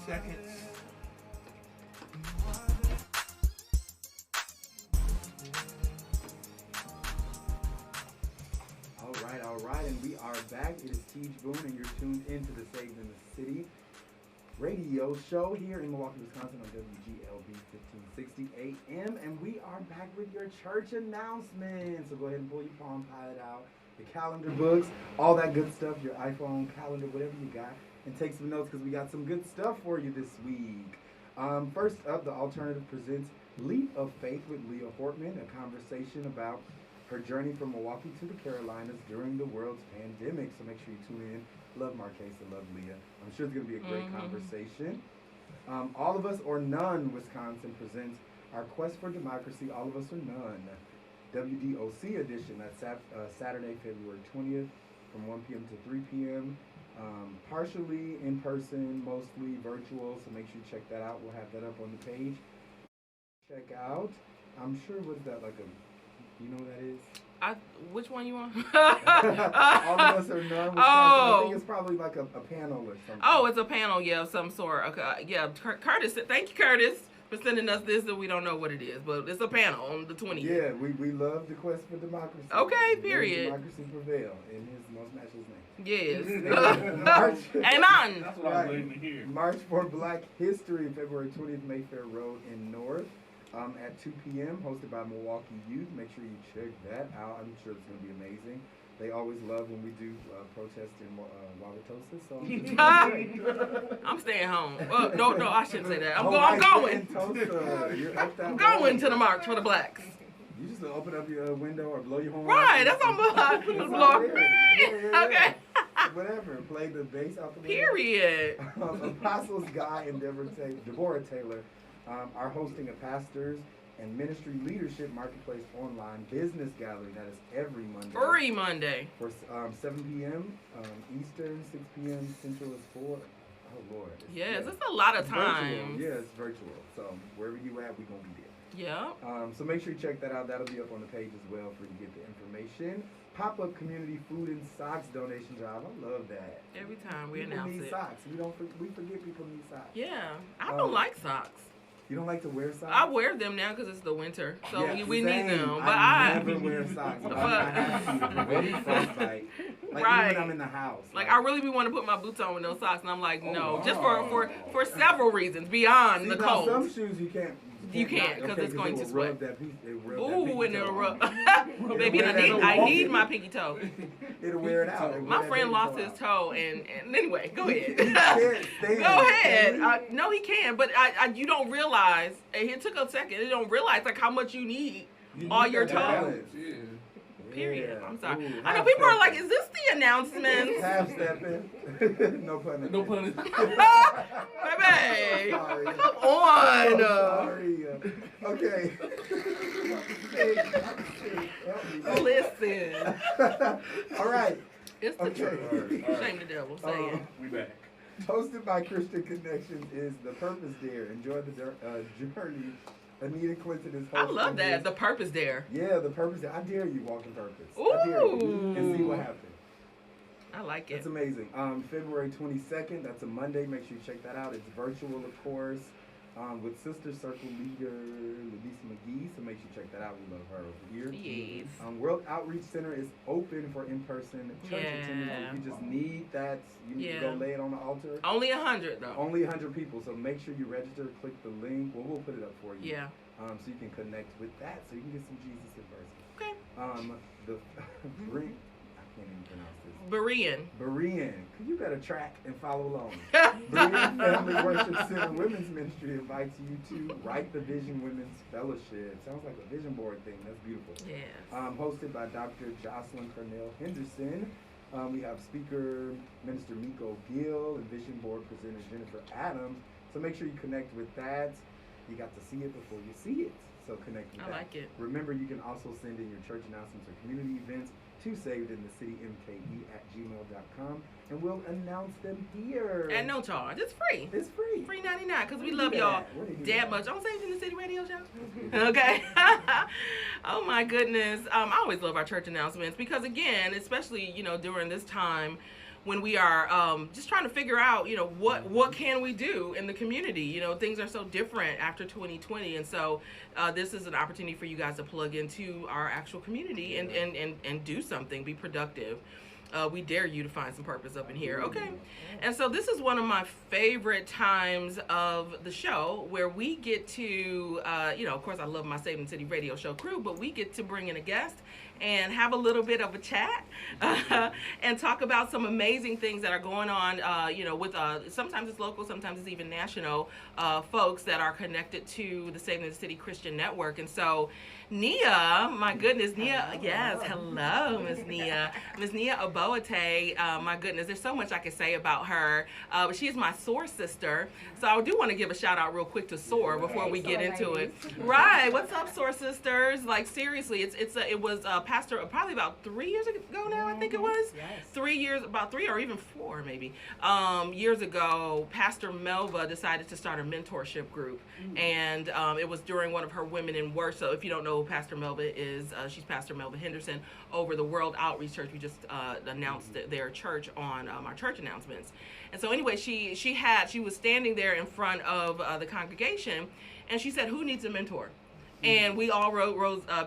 Seconds. All right, and we are back. It is Teej Boone, and you're tuned into the Saved in the City radio show here in Milwaukee, Wisconsin on WGLB 1560 AM, and we are back with your church announcements. So go ahead and pull your Palm Pilot out, your calendar books, all that good stuff, your iPhone calendar, whatever you got, and take some notes because we got some good stuff for you this week. First up, The Alternative presents Leap of Faith with Leah Hortman, a conversation about her journey from Milwaukee to the Carolinas during the world's pandemic. So make sure you tune in. Love Marquesa, love Leah. I'm sure it's going to be a great conversation. All of Us or None Wisconsin presents Our Quest for Democracy, All of Us or None, WDOC edition. That's Saturday, February 20th from 1 p.m. to 3 p.m. Partially in person, mostly virtual. So make sure you check that out. We'll have that up on the page. Check out, I'm sure, what's that, like a, you know what that is? Which one you want? All of us are non-Wisconsin. I think it's probably like a panel or something. Oh, it's a panel, yeah, of some sort. Okay, yeah, Curtis. Thank you, Curtis, for sending us this. That we don't know what it is, but it's a panel on the 20th. Yeah, we love the quest for democracy. Okay, period. Democracy prevail in his most matchless name. Yes. Amen. That's what I was waiting to hear. March for Black History, February 20th, Mayfair Road in North. At 2 p.m., hosted by Milwaukee Youth. Make sure you check that out. I'm sure it's going to be amazing. They always love when we do protest in Wauwatosa. So I'm staying home. Well, no, I shouldn't say that. I'm going. I'm going to the March for the Blacks. You just open up your window or blow your horn. Right, that's on blow. Okay. Whatever. Play the bass out the window. Period. Apostles Guy and Deborah Taylor are hosting a pastors and ministry leadership marketplace online business gathering. That is every Monday. For 7 p.m. Eastern, 6 p.m. Central is 4. Oh Lord. Yes, it's a lot of time. Yeah, it's virtual. So wherever you at, we gonna be there. Yeah. So make sure you check that out. That'll be up on the page as well for you to get the information. Pop-up community food and socks donation drive. I love that. Every time we people announce need it. Socks. We forget people need socks. Yeah. I don't like socks. You don't like to wear socks? I wear them now because it's the winter, so yeah, we need them. But I never wear socks. But I have to prevent frostbite. Like right. Even when I'm in the house. Like I really be want to put my boots on with no socks, and I'm like, no, just for several reasons beyond the cold. Some shoes you can't. You can't because it's going to sweat. Ooh, and it'll rub. Baby, I need my pinky toe. It'll wear it out. My friend lost his toe, and anyway, go ahead. Go ahead. No, he can, but you don't realize. And it took a second. You don't realize like how much you need all your toes. Period. I'm sorry. Ooh, I know people are like, is this the announcement? Half stepping. No pun intended. No pun intended. Baby. Sorry. Come on. Sorry. Okay. Listen. All right. It's the truth. Shame the devil. Say it. We back. Hosted by Christian Connections is The Purpose Dare. Enjoy the journey. Anita Clinton is hosting. I love that. The Purpose Dare. Yeah, The Purpose Dare. I dare you walk in purpose. Ooh. I dare you. And see what happens. I like it. That's amazing. February 22nd, that's a Monday. Make sure you check that out. It's virtual, of course, with Sister Circle leader Ladisa McGee. So make sure you check that out. We love her over here. Yes. World Outreach Center is open for in-person church attendance. If you just need that, you need to go lay it on the altar. Only 100 though. Only 100 people. So make sure you register. Click the link. Well, we'll put it up for you. Yeah. So you can connect with that. So you can get some Jesus in person. Okay. I can't even pronounce this. Berean. You better track and follow along. Berean Family Worship Center Women's Ministry invites you to Write the Vision Women's Fellowship. Sounds like a vision board thing. That's beautiful. Yes. Hosted by Dr. Jocelyn Cornell Henderson. We have speaker Minister Miko Gill and vision board presenter Jennifer Adams. So make sure you connect with that. You got to see it before you see it. So connect with that. I like it. Remember, you can also send in your church announcements or community events to savedinthecitymke@gmail.com, and we'll announce them here. At no charge. It's free. It's free. Free 99 because we love y'all that much. On Saved in the City Radio Show. Okay. Oh my goodness. I always love our church announcements because again, especially during this time when we are just trying to figure out, what can we do in the community? Things are so different after 2020, and so this is an opportunity for you guys to plug into our actual community and do something, be productive. We dare you to find some purpose up in here, okay? And so this is one of my favorite times of the show where we get to, of course I love my Saved in the City Radio Show crew, but we get to bring in a guest and have a little bit of a chat and talk about some amazing things that are going on, with sometimes it's local, sometimes it's even national folks that are connected to the Saved in the City Christian Network. And so Nia, my goodness, Nia, yes, hello, Miss Nia. Miss Nia Boateng, my goodness, there's so much I could say about her. But she's my SOAR sister. So I do want to give a shout out real quick to SOAR before we get into it. Right. What's up, SOAR sisters? Like, seriously, it was Pastor probably about 3 years ago now, I think it was. Yes. 3 years, about 3 or even 4 maybe, years ago, Pastor Melva decided to start a mentorship group. And it was during one of her Women in Worship. So if you don't know who Pastor Melva is, she's Pastor Melva Henderson over the World Outreach Church. We just announced their church on our church announcements. And so anyway, she was standing there in front of the congregation, and she said, "Who needs a mentor?" And we all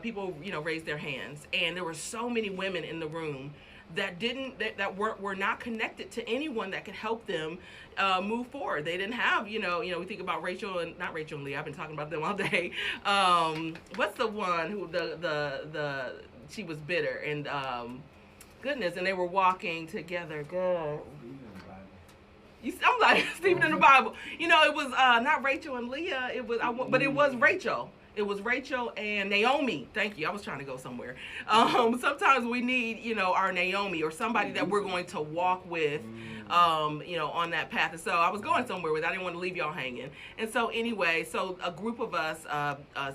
people raised their hands, and there were so many women in the room that were not connected to anyone that could help them move forward. They didn't have, we think about not Rachel and Lee. I've been talking about them all day. What's the one who she was bitter and goodness, and they were walking together. Good. I'm like Stephen in the Bible. It was not Rachel and Leah. But it was Rachel. It was Rachel and Naomi. Thank you. I was trying to go somewhere. Sometimes we need, our Naomi or somebody that we're going to walk with, on that path. And so I was going somewhere with it. I didn't want to leave y'all hanging. And so anyway, a group of us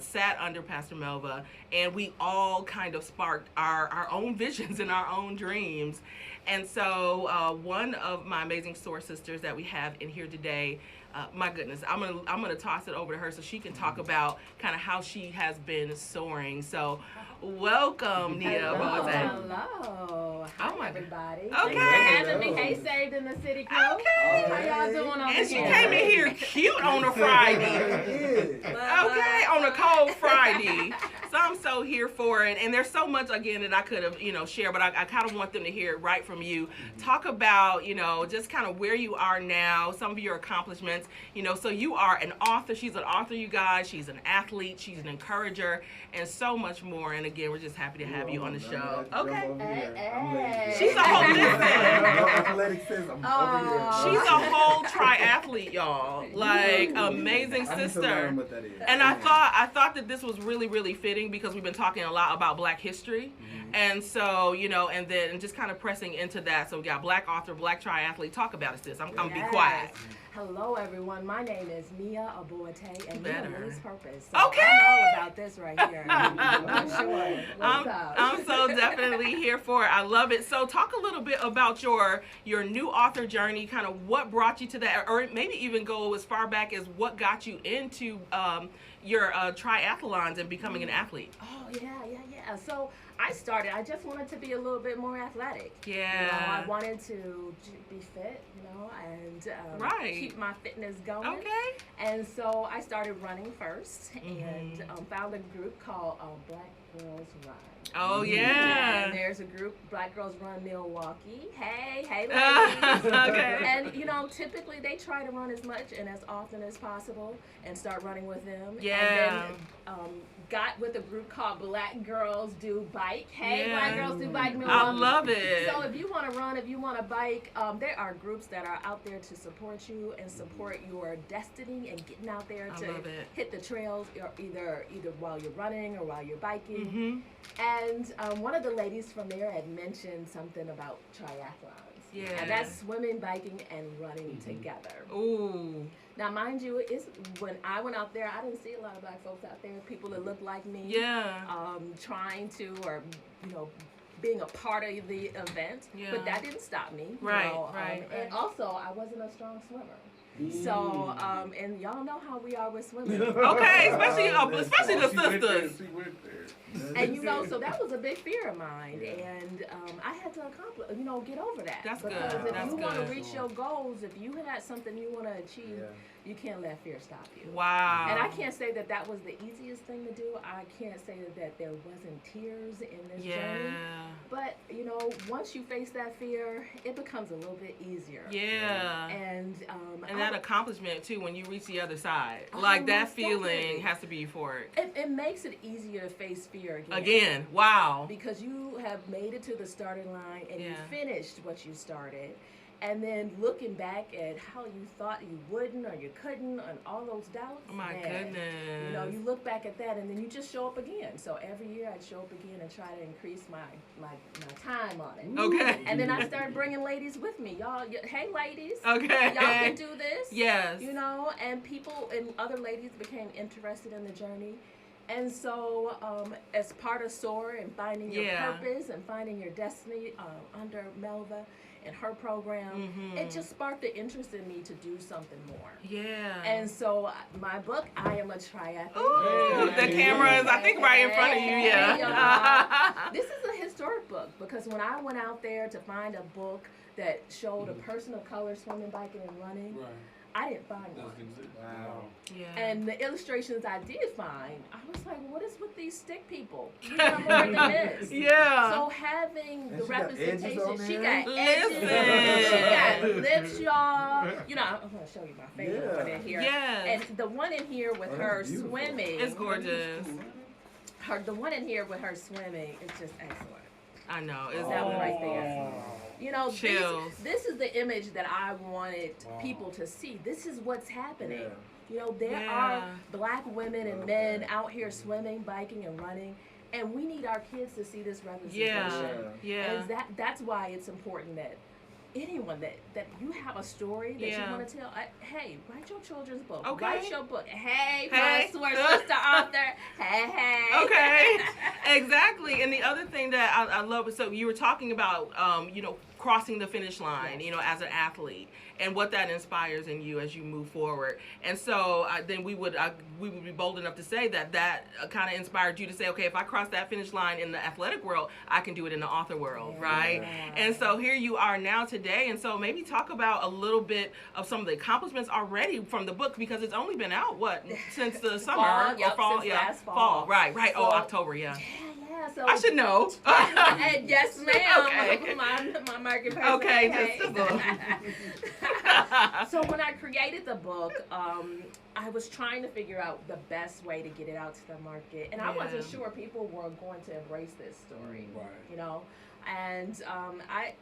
sat under Pastor Melva, and we all kind of sparked our own visions and our own dreams. And so one of my amazing SOAR sisters that we have in here today, my goodness, I'm gonna toss it over to her so she can talk about kind of how she has been soaring. So, welcome, Nia Boateng. Hello. Hi, everybody. Okay. Thanks for having me. Hey, Saved in the City Crew. Okay. How y'all doing over here? And she came in here cute on a Friday. Okay, on a cold Friday. So I'm so here for it. And there's so much, again, that I could have, shared, but I kind of want them to hear it right from you. Talk about, just kind of where you are now, some of your accomplishments. So you are an author. She's an author, you guys. She's an athlete. She's an encourager, and so much more. And again, we're just happy to have you on the show. Okay. She's a whole She's a whole triathlete, y'all. Like, amazing sister. And I thought that this was really, really fitting because we've been talking a lot about Black history. And so, and then just kind of pressing into that. So we got Black author, Black triathlete. Talk about us, sis. I'm going to be quiet. Hello, everyone. My name is Nia Boateng, and Nia Lee's Purpose. So okay. I'm all about this right here. I'm sure. I'm so definitely here for it. I love it. So talk a little bit about your new author journey, kind of what brought you to that, or maybe even go as far back as what got you into your triathlons and becoming an athlete. Oh, yeah. So I just wanted to be a little bit more athletic. Yeah. I wanted to be fit, and keep my fitness going. Okay. And so I started running first and found a group called Black Girls Run. Oh, yeah. And there's a group, Black Girls Run Milwaukee. Hey, ladies. Okay. And, typically they try to run as much and as often as possible and start running with them. Yeah. And then got with a group called Black Girls Do Bike. Hey, Black Girls Do Bike Milwaukee. I love it. So if you want to run, if you want to bike, there are groups that are out there to support you and support your destiny and getting out there to hit the trails either while you're running or while you're biking. And one of the ladies from there had mentioned something about triathlons. Yeah. And that's swimming, biking, and running together. Ooh. Now, mind you, when I went out there, I didn't see a lot of Black folks out there, people that looked like me. Yeah. Trying to, or, being a part of the event. Yeah. But that didn't stop me. Right. And also, I wasn't a strong swimmer. So, and y'all know how we are with swimming. Okay, especially the sisters. And so that was a big fear of mine, and I had to get over that. That's good. Because if you want to reach your goals, if you had something you want to achieve, you can't let fear stop you. Wow. And I can't say that was the easiest thing to do. I can't say that there wasn't tears in this journey. But once you face that fear, it becomes a little bit easier. Yeah. And that accomplishment too, when you reach the other side, like that feeling has to be euphoric. It makes it easier to face fear wow. Because you have made it to the starting line and you finished what you started, And then looking back at how you thought you wouldn't or you couldn't and all those doubts. Oh my goodness. You know, you look back at that and then you just show up again. So every year I'd show up again and try to increase my time on it. Okay. And then I started bringing ladies with me. Y'all, hey ladies. Okay. Y'all can do this. Yes. You know, and people and other ladies became interested in the journey. And so, as part of SOAR and finding your purpose and finding your destiny under Melva and her program, it just sparked the interest in me to do something more. Yeah. And so, my book, I Am a Triathlete. Ooh, the camera is, I think, right in front of you, yeah. This is a historic book because when I went out there to find a book that showed a person of color swimming, biking, and running, I didn't find one. Wow. Yeah. And the illustrations I did find, I was like, what is with these stick people? You got more than this. Yeah. So having the she got representation, edges she on got there? edges, she got lips, y'all. You know, I'm going to show you my favorite one in here. Yes. And the one in here with her beautiful. swimming. It's gorgeous. The one in here with her swimming is just excellent. I know. It's That one right there. You know, Chills. this is the image that I wanted people to see. This is what's happening. Yeah. You know, there are black women and men out here swimming, biking, and running, and we need our kids to see this representation. Yeah. And that's why it's important that anyone that you have a story that you want to tell, hey, write your children's book. Okay. Write your book. Hey, my sister author. Hey. Okay. Exactly. And the other thing that I love is, so you were talking about, you know, crossing the finish line, you know, as an athlete, and what that inspires in you as you move forward. And so then we would be bold enough to say that kind of inspired you to say, okay, if I cross that finish line in the athletic world, I can do it in the author world, right? And so here you are now today. And so maybe talk about a little bit of some of the accomplishments already from the book, because it's only been out, since the summer? Fall, since last fall. Right. So, October, so I should know. And yes, ma'am. Okay. My market person. Okay, just a little. So when I created the book, I was trying to figure out the best way to get it out to the market, and I wasn't sure people were going to embrace this story. You know, and I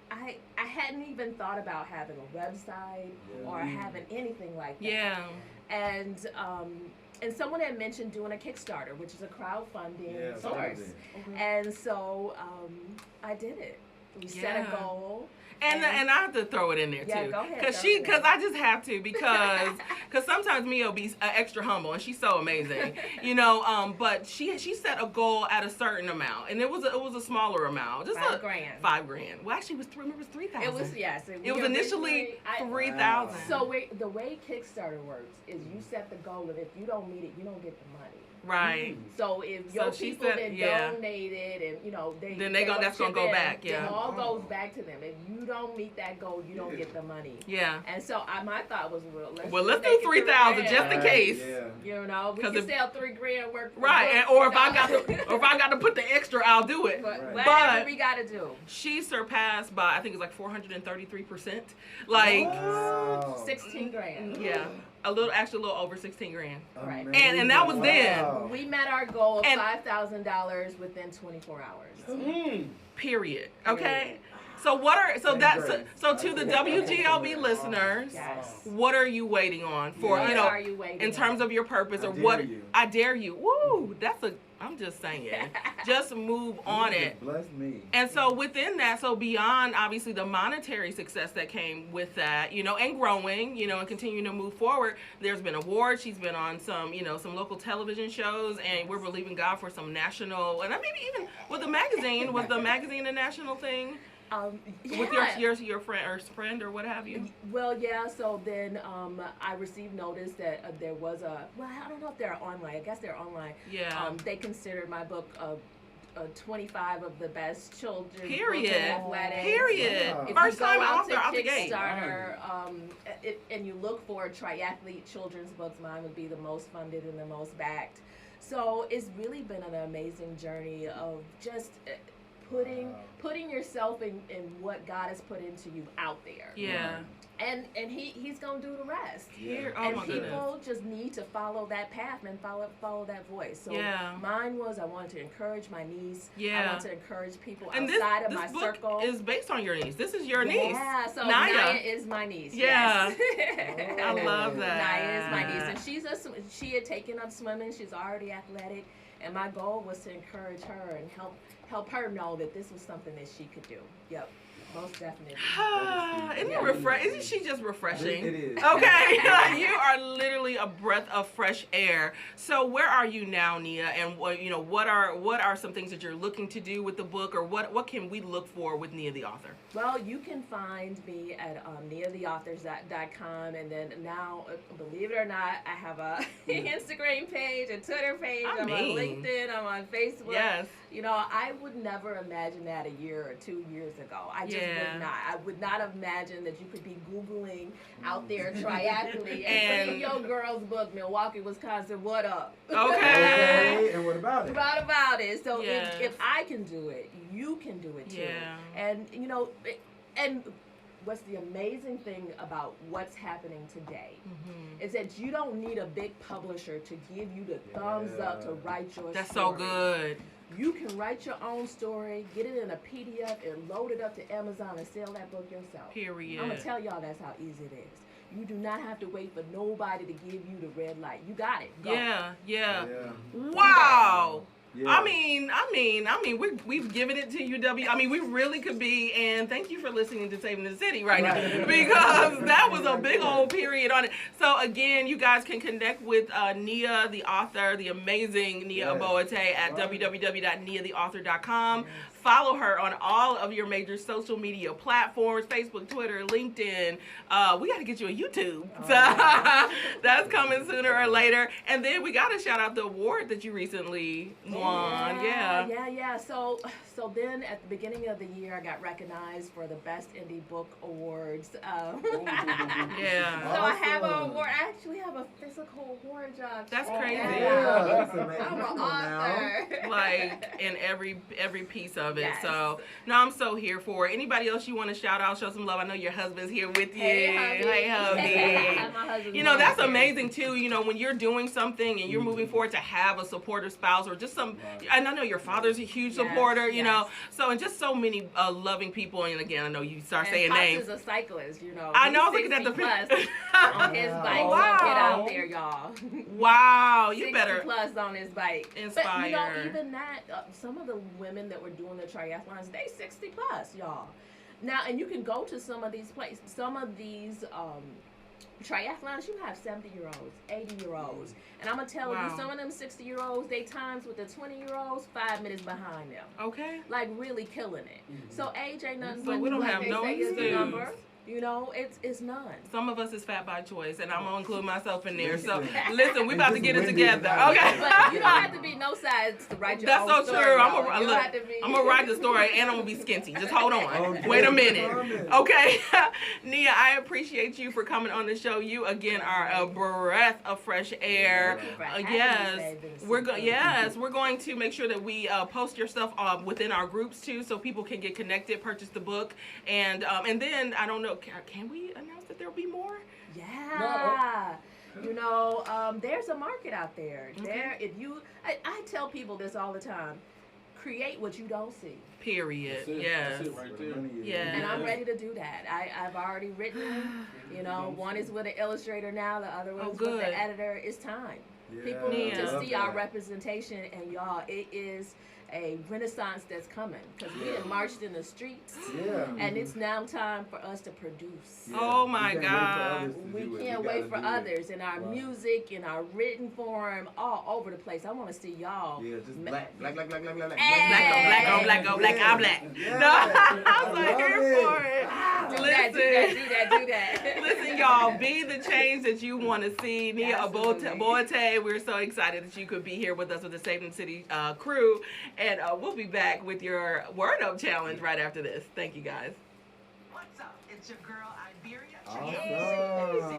hadn't even thought about having a website or having anything like that. And someone had mentioned doing a Kickstarter, which is a crowdfunding source. And so I did it. We set a goal. And I have to throw it in there too. Go ahead. Because I just have to, because sometimes Mia will be extra humble and she's so amazing, you know. But she set a goal at a certain amount, and it was a smaller amount, just $5,000. $5,000. Well, actually, it was 3,000. It was It was initially 3,000. So the way Kickstarter works is you set the goal, and if you don't meet it, you don't get the money. Right. So if your people that donated, and you know that's gonna go back. Yeah. It all goes back to them. If you don't meet that goal, you don't get the money. Yeah. And so my thought was, let's do 3,000 just in case. You know, we can sell $3,000 worth. Right. Or if I got to put the extra, I'll do it. Whatever we gotta do. She surpassed by, I think it's like 433%. Like $16,000. Yeah. A little over $16,000. Right. And that was then. We met our goal of $5,000 within 24 hours. Period. Okay. So to the WGLB listeners, what are you waiting on for? In terms of your purpose, or what? I dare you. Woo! I'm just saying, just move on it. Bless me. And so within that, so beyond obviously the monetary success that came with that, you know, and growing, you know, and continuing to move forward, there's been awards. She's been on some local television shows, and we're believing God for some national, and maybe even with the magazine. Was the magazine a national thing? With your friend or what have you? Well, yeah. So then I received notice that there was I don't know if they're online. I guess they're online. Yeah. They considered my book 25 of the best children's Period. Athletics. Period. If First you go time out the gate. Kickstarter, and you look for triathlete children's books, mine would be the most funded and the most backed. So it's really been an amazing journey of just putting yourself in what God has put into you out there. Yeah. And he's gonna do the rest. Here, and people just need to follow that path and follow that voice. So mine was, I wanted to encourage my niece. I want to encourage people outside of my circle. This book is based on your niece. This is your niece. Yeah, so Naya is my niece. Yeah. Yes. I love that. Naya is my niece, and she had taken up swimming. She's already athletic, and my goal was to encourage her and help her know that this was something that she could do. Yep. Most definitely. Isn't she just refreshing? It is. Okay. You are literally a breath of fresh air. So where are you now, Nia? And what are some things that you're looking to do with the book, or what can we look for with Nia the author? Well, you can find me at niatheauthors.com, and then now, believe it or not, I have a Instagram page, a Twitter page. I'm on LinkedIn. I'm on Facebook. Yes. I would never imagine that a year or 2 years ago. I just would not. I would not have imagined that you could be Googling out there triathlete and see your girl's book, Milwaukee, Wisconsin, what up? Okay. And what about it? What about it? So if I can do it, you can do it too. Yeah. And, and what's the amazing thing about what's happening today is that you don't need a big publisher to give you the thumbs up to write your story. That's so good. You can write your own story, get it in a PDF, and load it up to Amazon and sell that book yourself. Period. I'm going to tell y'all that's how easy it is. You do not have to wait for nobody to give you the red light. You got it. Go. Yeah. Wow. Yeah. I mean, we've given it to UW. I mean, we really could be, and thank you for listening to Saving the City right now, because that was a big old period on it. So again, you guys can connect with Nia, the author, the amazing Nia Aboate at www.niatheauthor.com. Follow her on all of your major social media platforms, Facebook, Twitter, LinkedIn. We got to get you a YouTube. That's coming sooner or later. And then we got to shout out the award that you recently won. Yeah. So then at the beginning of the year, I got recognized for the Best Indie Book Awards. So I have an award. I actually have a physical award, Josh. That's crazy. Yeah, that's amazing. I'm an author. Like in every piece of it. So no, I'm so here for it. Anybody else you want to shout out, show some love? I know your husband's here with you. Hey, hubby. That's amazing too. When you're doing something and you're moving forward, to have a supportive spouse or just some. And I know your father's a huge supporter. So and just so many loving people. And again, I know you start saying Pops names. Is a cyclist. I know. I was looking at the plus on his bike. Wow. So get out there, y'all. Wow, you 60 better plus on his bike. Inspire. But even that, some of the women that were doing the triathlons, they 60 plus, y'all. Now, and you can go to some of these places, some of these triathlons, you have 70-year-olds, 80-year-olds. And I'm going to tell you, some of them 60-year-olds, they times with the 20-year-olds, 5 minutes behind them. Okay. Like really killing it. So age ain't nothing but we don't have no excuse. It's none. Some of us is fat by choice, and I'm gonna include myself in there. So listen, we about to get it together, okay? But you don't have to be no size to write your own story. That's so true. I'm gonna write the story, and I'm gonna be skinty. Just hold on. Okay. Wait a minute. Okay, Nia, I appreciate you for coming on the show. You again are a breath of fresh air. We're going to make sure that we post your stuff within our groups too, so people can get connected, purchase the book, and then I don't know. Can we announce that there'll be more? Yeah. There's a market out there. Okay. I tell people this all the time. Create what you don't see. Period. That's it right there. Yeah. And I'm ready to do that. I've already written. One is with an illustrator now. The other one's with the editor. It's time. People need to see our representation, and y'all, it is a renaissance that's coming, because we have marched in the streets, and it's now time for us to produce. Oh my God. We can't wait for others in our music, in our written form, all over the place. I want to see y'all. Yeah, just black. Black on black on black. No, I was like, here for it. Do that. Listen, y'all, be the change that you want to see. Nia Aboate, we're so excited that you could be here with us with the Saving the City crew. And we'll be back with your Word Up Challenge right after this. Thank you, guys. What's up? It's your girl, Iberia. Awesome.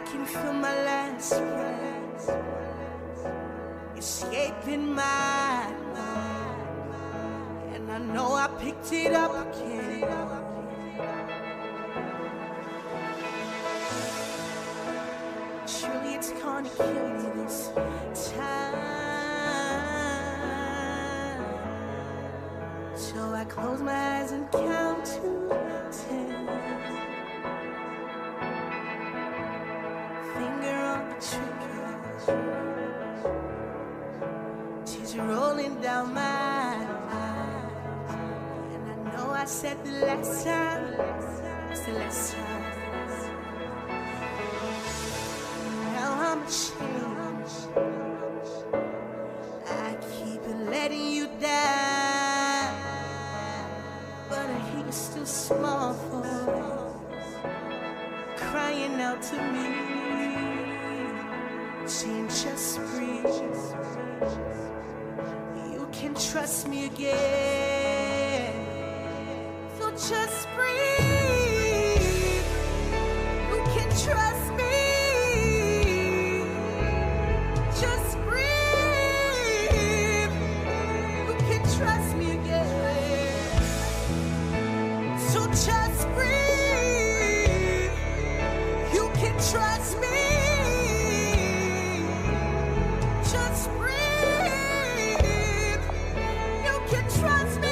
can feel my last breath escaping my mind, and I know I picked it up again. Surely it's gonna kill me this time. So I close my eyes and count to 10. Finger on the trigger, tears rolling down my eyes, and I know I said the last time, it's the last time. Now I'm changed. I keep letting you down, but I hear you still small voice crying out to me, saying just breathe. You can trust me again, so just breathe. You can trust me. Just breathe. You can trust me again, so just breathe. You can trust me. Just breathe. You can trust me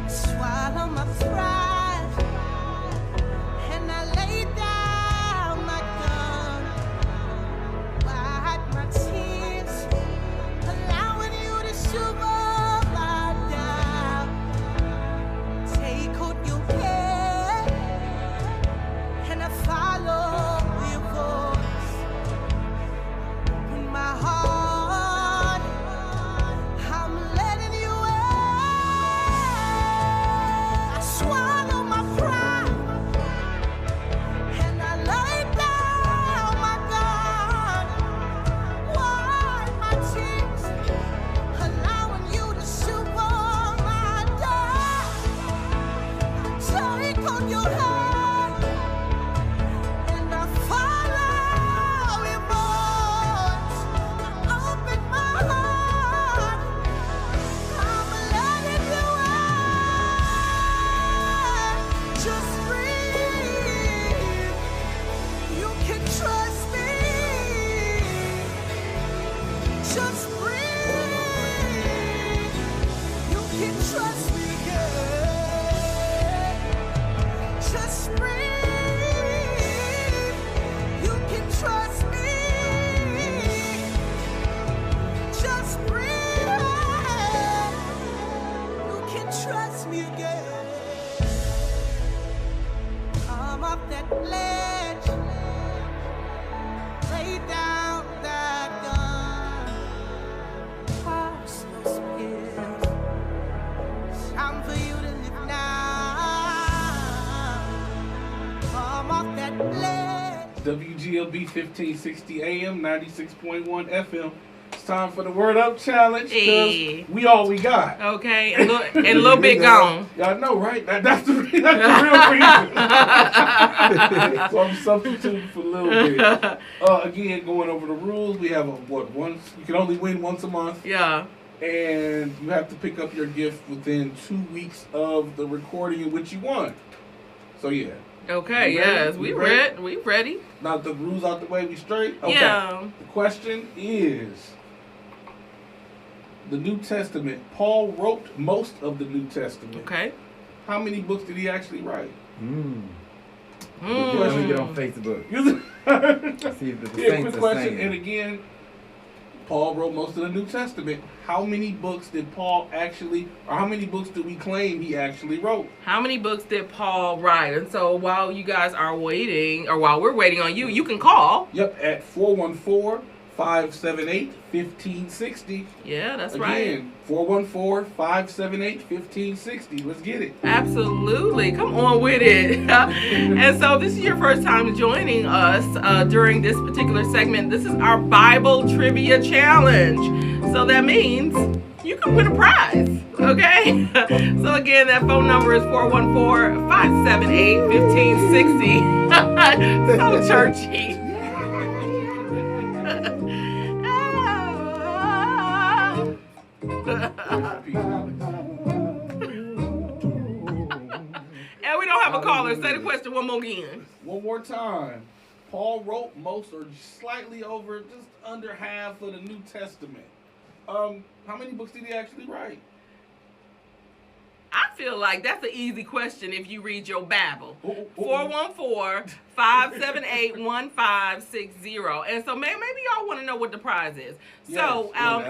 swallow my pride, and I lay down my gun, wipe my tears, allowing you to shiver my doubt. Take hold your hand, and I follow your voice. In my heart, I'm letting you in. I swallow my pride, and I lay down my gun, wipe my tears, allowing you to shiver my doubt. Take on your hand, and I follow your voice. Open my heart, I'm letting you in. Just breathe. You can trust me. Just breathe. You can trust me, girl. Just breathe. You can trust me. Just breathe. You can trust me again. Come up that ledge, lay down that gun. Pause those pills. It's time for you to live now. Come up that ledge. WGLB 1560 AM, 96.1 FM. It's time for the Word Up Challenge, Hey. because we all we got. Okay, a little bit gone. Y'all know, right? That's the real reason. So I'm substituting for a little bit. Again, going over the rules, we have once you can only win once a month. Yeah. And you have to pick up your gift within 2 weeks of the recording in which you won. So yeah. Okay, You ready? yes, You we ready? we ready. Now the rules out the way, we straight? Okay. Yeah. The question is, the New Testament, Paul wrote most of the New Testament. Okay. How many books did he actually write? Let me get on Facebook. See if the Yeah, saints quick are question. saying. And again, Paul wrote most of the New Testament. How many books did Paul actually, or how many books do we claim he actually wrote? How many books did Paul write? And so while you guys are waiting, or while we're waiting on you, you can call. Yep, at 414 414-578-1560. Yeah, that's right. Again, 414-578-1560. Let's get it. Absolutely. Come on with it. And so this is your first time joining us during this particular segment. This is our Bible Trivia Challenge. So that means you can win a prize. Okay? So again, that phone number is 414-578-1560. So churchy. And we don't have a caller. Say the question one more again. One more time. Paul wrote most or slightly over, just under half of the New Testament. How many books did he actually write? I feel like that's an easy question if you read your Bible. 414-578-1560. And so maybe y'all want to know what the prize is. Yes, so that'll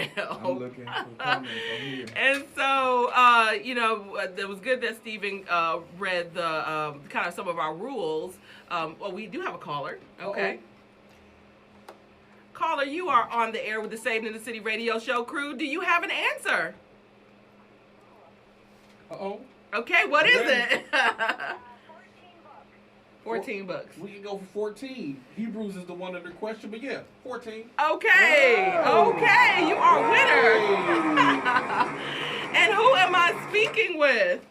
help. I'm looking for comments on here. And so it was good that Stephen read the kind of some of our rules. Well, we do have a caller. Okay. Caller, you are on the air with the Saved in the City radio show crew. Do you have an answer? Uh-oh. Okay, what is it? 14 books. We can go for 14. Hebrews is the one under question, but yeah, 14. Okay, okay, you are a winner. And who am I speaking with?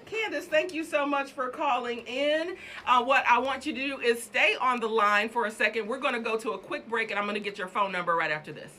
Candace, thank you so much for calling in. What I want you to do is stay on the line for a second. We're going to go to a quick break, and I'm going to get your phone number right after this.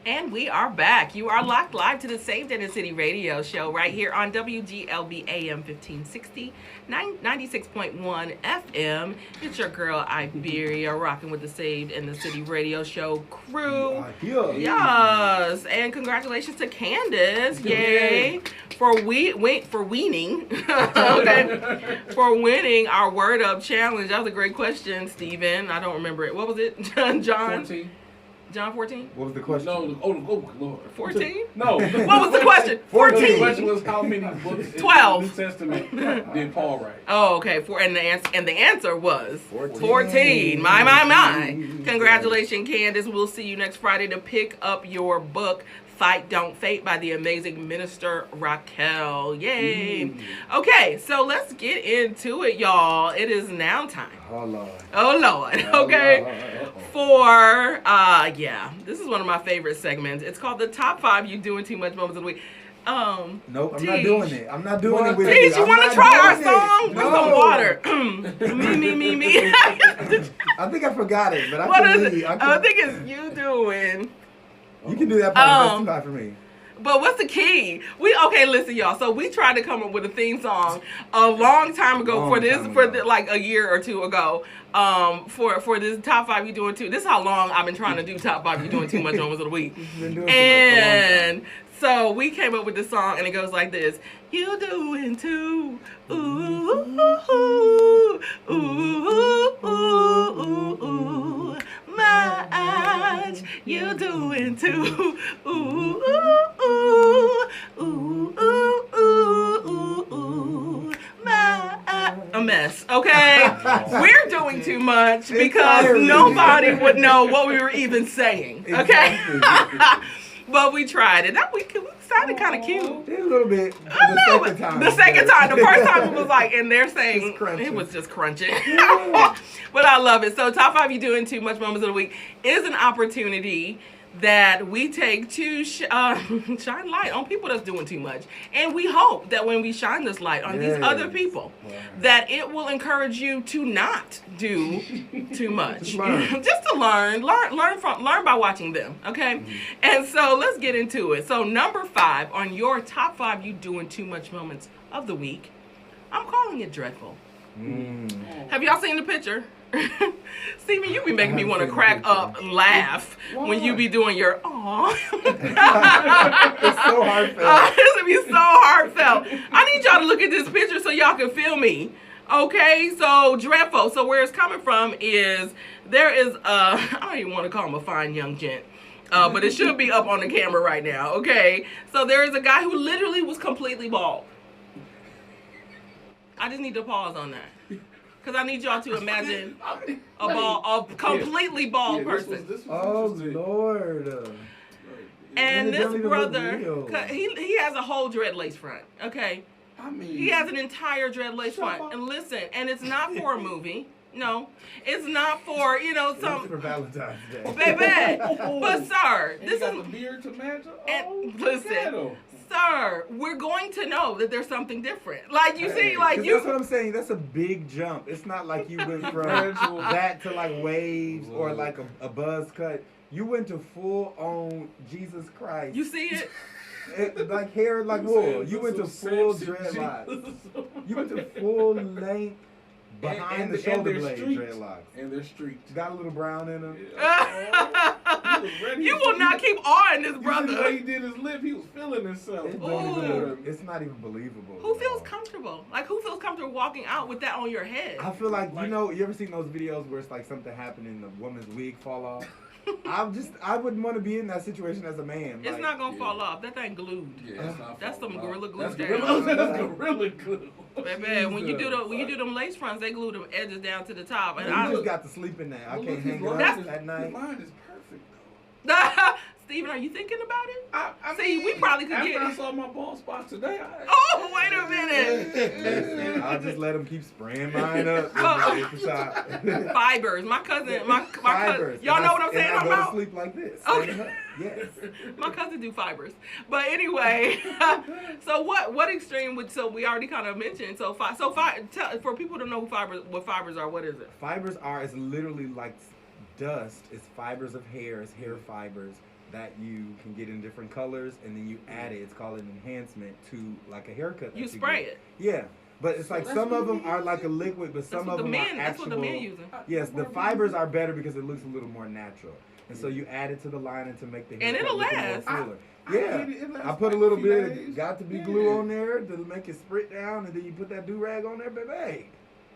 And we are back. You are locked live to the Saved in the City radio show right here on WGLB AM 1560, 96.1 FM. It's your girl Iberia rocking with the Saved in the City radio show crew. Yes. And congratulations to Candace. Yay. For winning. Okay. For winning our Word Up challenge. That was a great question, Stephen. I don't remember it. What was it? John? 14. John 14? What was the question? No, oh Lord. 14? No. What was the question? 14. The question was how many books 12. in the New Testament did Paul write? Oh, okay. And the answer was 14. My. Congratulations, Candace. We'll see you next Friday to pick up your book, Fight Don't Fate, by the amazing Minister Raquel. Yay. Okay, so let's get into it, y'all. It is now time. Oh, Lord. Oh, Lord. Okay. For, this is one of my favorite segments. It's called the Top 5 You Doing Too Much Moments of the Week. Nope, I'm not doing it. I'm not doing it with you. you Want to try our song? No. With some water. me. I think I forgot it, but I think it's You Doing. You can do that part. That's too high for me. But what's the key? Listen, y'all. So we tried to come up with a theme song a long time ago like a year or two ago. For this Top 5 You Doing Too. This is how long I've been trying to do Top 5 You Doing Too Much Moments of the Week. And so we came up with this song, and it goes like this: You doing too, ooh, ooh, ooh, ooh, ooh, ooh, much. You doing too, ooh, ooh, ooh, ooh, ooh, ooh, ooh, a mess, okay? We're doing too much because nobody would know what we were even saying, okay? But we tried it. We sounded kind of cute. A little bit. The second time. The first time it was like, and they're saying it was just crunching. But I love it. So Top 5 You Doing Too Much Moments of the Week is an opportunity that we take to shine light on people that's doing too much. And we hope that when we shine this light on these other people, that it will encourage you to not do too much. Just to learn by watching them, okay? And so let's get into it. So number 5 on your Top 5 You Doing Too Much Moments of the Week, I'm calling it dreadful. Have y'all seen the picture? Stephen, you be making me want to crack up, laugh when you be doing your aw. It's so heartfelt. It's gonna be so heartfelt. I need y'all to look at this picture so y'all can feel me. Okay, so dreadful. So where it's coming from is there is I don't even want to call him a fine young gent. But it should be up on the camera right now. Okay, so there is a guy who literally was completely bald. I just need to pause on that. Because I need y'all to imagine a completely bald person. Oh, Lord. And this brother, he has a whole dread lace front, okay? He has an entire dread lace front. And listen, and it's not for a movie. No, it's not for, some... for Valentine's Day. Baby. But, sir, this is... a beard to match. Listen. Sir, we're going to know that there's something different. Like, you see, like you... That's what I'm saying. That's a big jump. It's not like you went from that to like waves or like a buzz cut. You went to full-on Jesus Christ. You see it? Like hair like wool. You went to full dreadlocks. You went to full length behind the shoulder blade dreadlocks. And they're streaked. Got a little brown in them. You will not keep awing this brother. The way he did his lip, he was feeling himself. It's not even believable. Who feels comfortable? Like, who feels comfortable walking out with that on your head? I feel like, you ever seen those videos where it's like something happened and the woman's wig fall off? I wouldn't want to be in that situation as a man. It's not going to fall off. That thing glued. Yeah, that's some Gorilla Glue. That's Gorilla Glue. Baby, when you do them lace fronts, they glue them edges down to the top. And I just got to sleep in that. I can't hang up at night. Mine is perfect though. Stephen, are you thinking about it? I See, we probably could get. After I saw my bald spot today. Oh, wait a minute. I'll just let them keep spraying mine up. Fibers. My cousin. Fibers. Y'all know what I'm saying? I go to sleep like this. Okay. Yes. My cousin do fibers. But anyway, so what extreme would? So we already kind of mentioned. So for people to know what fibers are, what is it? Fibers are. It's literally like dust. It's fibers of hair. It's hair fibers. that you can get in different colors, and then you add it. It's called an enhancement to like a haircut. You spray it. Yeah. But it's like some of them are like a liquid, but some of them are actual. That's what the men using. Yes, the fibers are better because it looks a little more natural. And so you add it to the lining to make the hair and it'll last. Yeah, I put a little bit of got to be glue on there to make it sprit down, and then you put that do-rag on there, baby.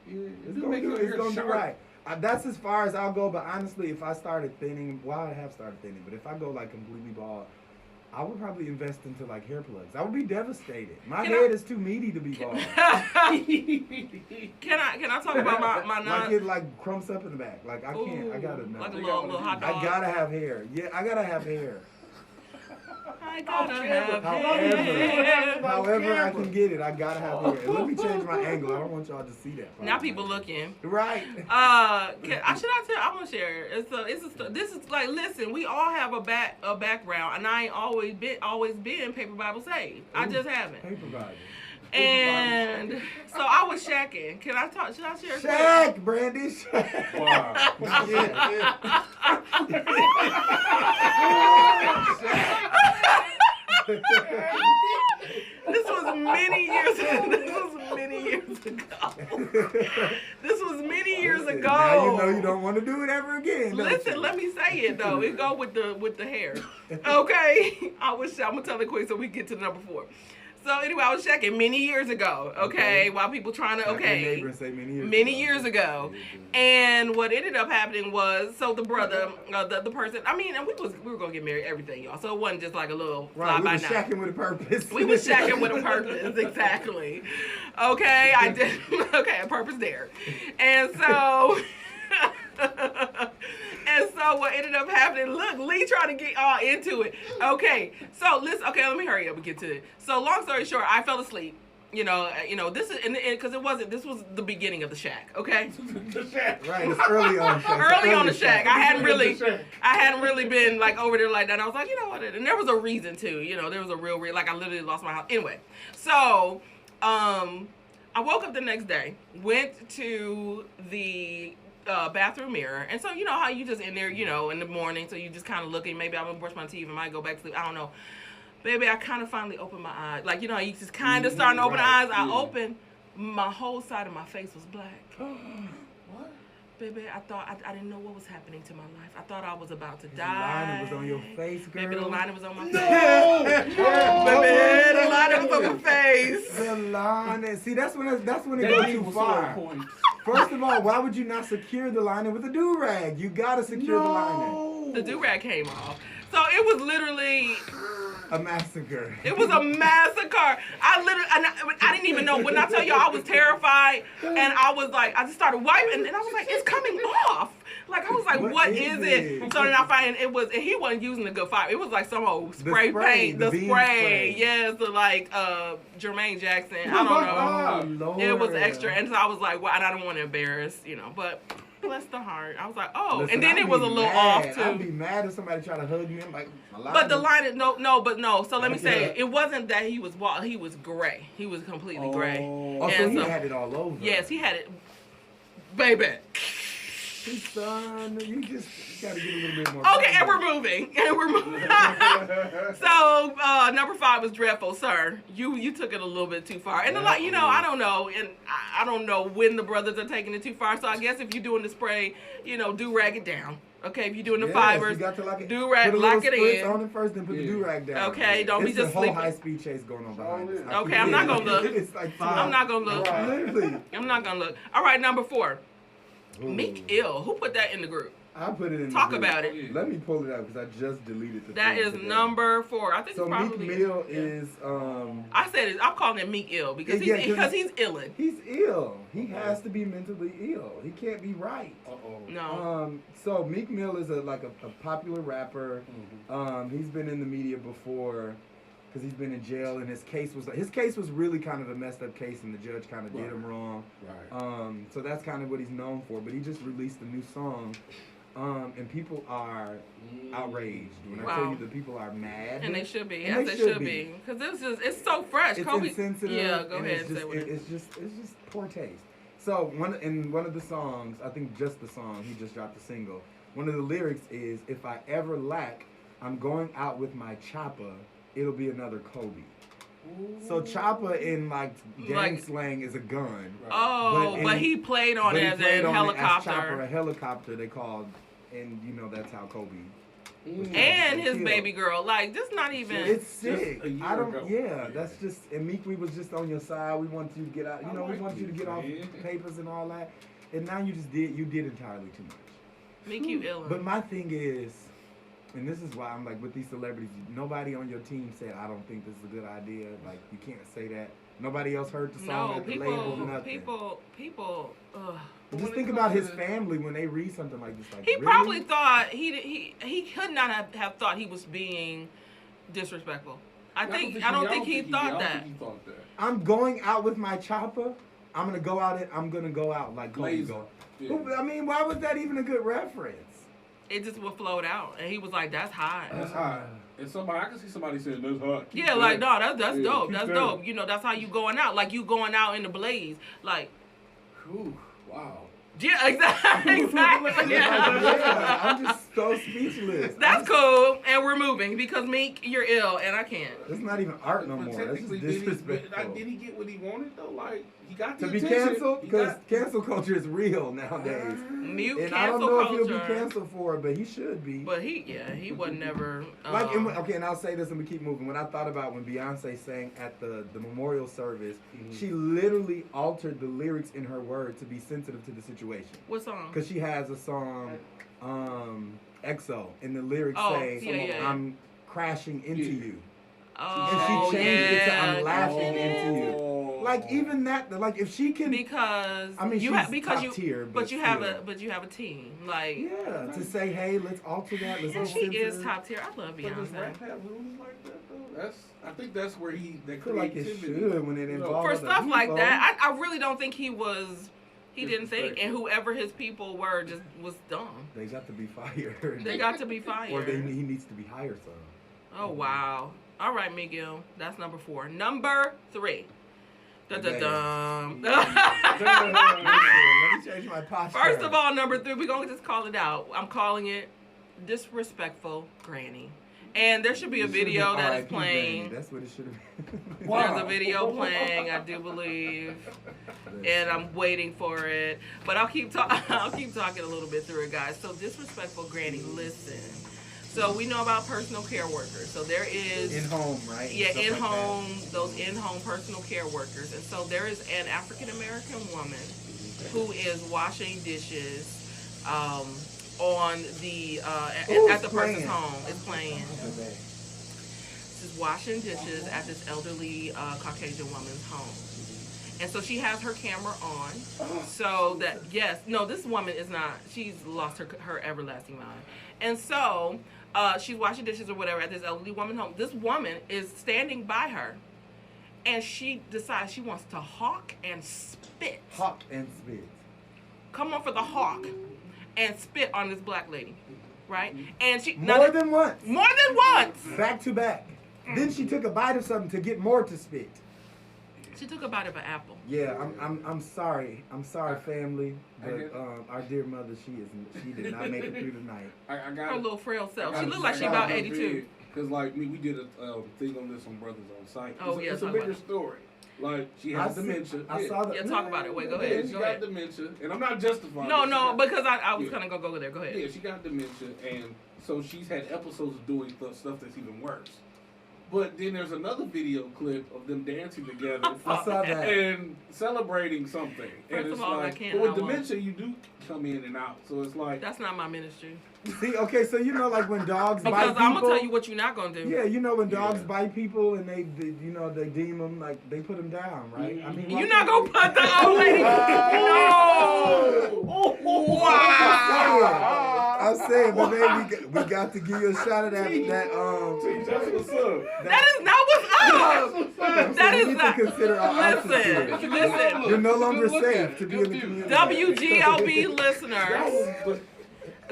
It's gonna do right. That's as far as I'll go, but honestly, if I started thinning, well, I have started thinning, but if I go like completely bald, I would probably invest into like hair plugs. I would be devastated. My head is too meaty to be bald. Can I talk about my non? Like it like crumps up in the back. Like I can't. I gotta know. Like a little hot dog. I gotta have hair. Yeah, I gotta have hair. I gotta have hair. However I can get it, I gotta have hair. And let me change my angle. I don't want y'all to see that. Now people looking. Right. I want to share. This is like, listen, we all have a background, and I ain't always been Paper Bible saved. I just haven't. Paper Bible. And so I was shacking. Can I talk? Should I share? Shack, Brandy. Shack. Wow. This was many years ago. Now you know you don't want to do it ever again. Listen, let me say it though. It go with the hair. Okay. I'm gonna tell it quick so we get to number 4. So anyway, I was checking many years ago, okay, while people trying to, many years ago. And what ended up happening was, so the brother, the person, I mean, and we were going to get married, everything, y'all. So it wasn't just like a little fly-by-night. We were shacking with a purpose. We were shacking with a purpose, exactly. Okay, I did, okay, a purpose there. And so... And so what ended up happening, look, Lee trying to get all into it. Okay, so listen, okay, let me hurry up and get to it. So long story short, I fell asleep. You know, this is, because this was the beginning of the shack, okay? The shack. Right, it's early on the shack. Early on the shack. I hadn't really been like over there like that. And I was like, you know what, and there was a reason too, there was a real reason, like I literally lost my house. Anyway, so, I woke up the next day, went to the bathroom mirror, and so you know how you just in there, in the morning, so you just kind of looking, maybe I'm gonna brush my teeth and might go back to sleep, I don't know. Baby, I kind of finally opened my eyes, like, how you just kind of starting to open the eyes. I opened, my whole side of my face was black. What? Baby, I thought, I didn't know what was happening to my life. I thought I was about to die. The lining was on your face, girl. Baby, the lining was on my face. No! Baby, the lining was on my face. The lining. See, that's when it goes too far. First of all, why would you not secure the lining with a do-rag? You gotta secure the lining. The do-rag came off. So it was literally... a massacre. It was a massacre. I didn't even know. When I tell y'all, I was terrified, and I was like, I just started wiping, and I was like, it's coming off. Like, I was like, what is it? So then I find he wasn't using the good fire. It was like some old spray paint. The spray. Yes, the like Jermaine Jackson. I don't know. Lord. It was extra. And so I was like, well, I don't want to embarrass, but bless the heart. I was like, oh. Listen, and then it was a little off too. I'd be mad if somebody tried to hug me. I'm like, but the line is no. So let me say, it wasn't that he was gray. He was completely gray. Oh, so he had it all over. Yes, he had it, baby. Son, you gotta get a little bit more. Okay, and we're moving. So number 5 was dreadful, sir. You took it a little bit too far, and I don't know, and I don't know when the brothers are taking it too far. So I guess if you're doing the spray, do rag it down. Okay, if you're doing the fibers, you got to lock it. Do rag, lock it in. On it first, then put the do rag down. Okay, don't be just sleeping. There's a whole high-speed chase going on behind this. Okay, I'm not gonna look. It's like I'm not gonna look. Literally. I'm not gonna look. All right, number 4. Meek Ill. Who put that in the group? I put it in Talk the group. about it. Let me pull it out because I just deleted the That is today. number 4. I think so it's probably... Meek Mill is... I said it. I'm calling him Meek Ill because he's illin'. He's ill. He has to be mentally ill. He can't be right. No. So Meek Mill is a popular rapper. He's been in the media before because he's been in jail, and his case was really kind of a messed up case, and the judge kind of did him wrong. Right. So that's kind of what he's known for. But he just released a new song, and people are outraged. When I tell you, the people are mad, and they should be, as they should be, because it's so fresh. It's Kobe, insensitive. Yeah, go ahead and say what it's just poor taste. So in one of the songs, I think just the song, he just dropped a single. One of the lyrics is, "If I ever lack, I'm going out with my chopper, it'll be another Kobe. So chopper in like gang slang is a gun. Right. Oh, but he played on it as a helicopter. As chopper, a helicopter they called, and you know that's how Kobe. And his baby girl, like this, not even. It's sick. I don't. Yeah, that's just. And Meek, we was just on your side. We want you to get out. You know, we want you to get off papers and all that. And now you just did. You did entirely too much. Make you ill. But my thing is. And this is why I'm like, with these celebrities, nobody on your team said, I don't think this is a good idea. Like, you can't say that. Nobody else heard the song at the label, nothing. People. Just think about his family when they read something like this. Like, he probably thought, he could not have thought he was being disrespectful. I don't think he thought that. I'm going out with my chopper. I'm going to go out like Kobe go. Yeah. I mean, why was that even a good reference? It just would float out, and he was like, "That's high." That's high. And I can see somebody saying that's hot. Yeah, like no, that's dope. That's dope. You know, that's how you going out. Like you going out in the blaze. Like, whew, wow. Yeah, exactly. Yeah, I'm just so speechless. That's cool, and we're moving because Meek, you're ill, and I can't. It's not even art no more. That's just disrespectful. Did he get what he wanted though? Like he got to be canceled because cancel culture is real nowadays. And I don't know if he'll be canceled for it, but he should be. But he was never. And I'll say this and we keep moving. When I thought about when Beyonce sang at the memorial service, she literally altered the lyrics in her word to be sensitive to the situation. What song? Because she has a song, EXO, and the lyrics say, I'm crashing into you. Oh, and she changed it to I'm laughing into you. Like even that, like if she can, because I mean, she's top tier, but you have a team, like to say, hey, let's alter that. Let's she is top tier. I love Beyonce. Does rap have rules like that though? I think that's where that feel like it should when it involves for stuff like that. I really don't think he was. He didn't think, and whoever his people were just was dumb. They got to be fired. They got to be fired. Or he needs to be hired. Oh wow. All right, Miguel. That's number 4. Number 3. Let me change my posture. First of all, number 3, we're going to just call it out. I'm calling it Disrespectful Granny. And there should be a video that is playing. Granny. That's what it should have been. Wow. There's a video playing, I do believe. And I'm waiting for it. But I'll keep talking a little bit through it, guys. So Disrespectful Granny, listen. So we know about personal care workers. So there is in-home, right? Yeah, in-home, those in-home personal care workers. And so there is an African-American woman who is washing dishes on the at the person's home. It's playing. She's washing dishes at this elderly Caucasian woman's home. And so she has her camera on, so that, this woman is not, she's lost her everlasting mind. And so she's washing dishes or whatever at this elderly woman's home. This woman is standing by her, and she decides she wants to hawk and spit. Hawk and spit. Come on for the hawk and spit on this black lady, right? And she More than once. Back to back. Then she took a bite of something to get more to spit. She took a bite of an apple. Yeah, I'm sorry. I'm sorry, family. But our dear mother, she did not make it through the night. I got her little frail self. She looked like she about 82. Because like we did a thing on this on Brothers on Site. It's a bigger story. Like she has dementia. I saw that. Yeah, talk about it. Wait, go ahead. She got dementia, and I'm not justifying. No, because I was gonna go there. Go ahead. Yeah, she got dementia, and so she's had episodes of doing stuff that's even worse. But then there's another video clip of them dancing together. I saw that. And celebrating something. First and it's of all, like, but with dementia, you do come in and out. So it's like. That's not my ministry. See, okay, so you know, like when dogs bite people. Because I'm going to tell you what you're not going to do. Yeah, you know when dogs bite people and they deem them, like, they put them down, right? I mean, you're not going to put the old lady. No! Wow! I'm saying, but man, we got to give you a shot of that. That's what's up. That is not what's up. That is not. Listen. You're no longer safe to be in the community. WGLB listeners.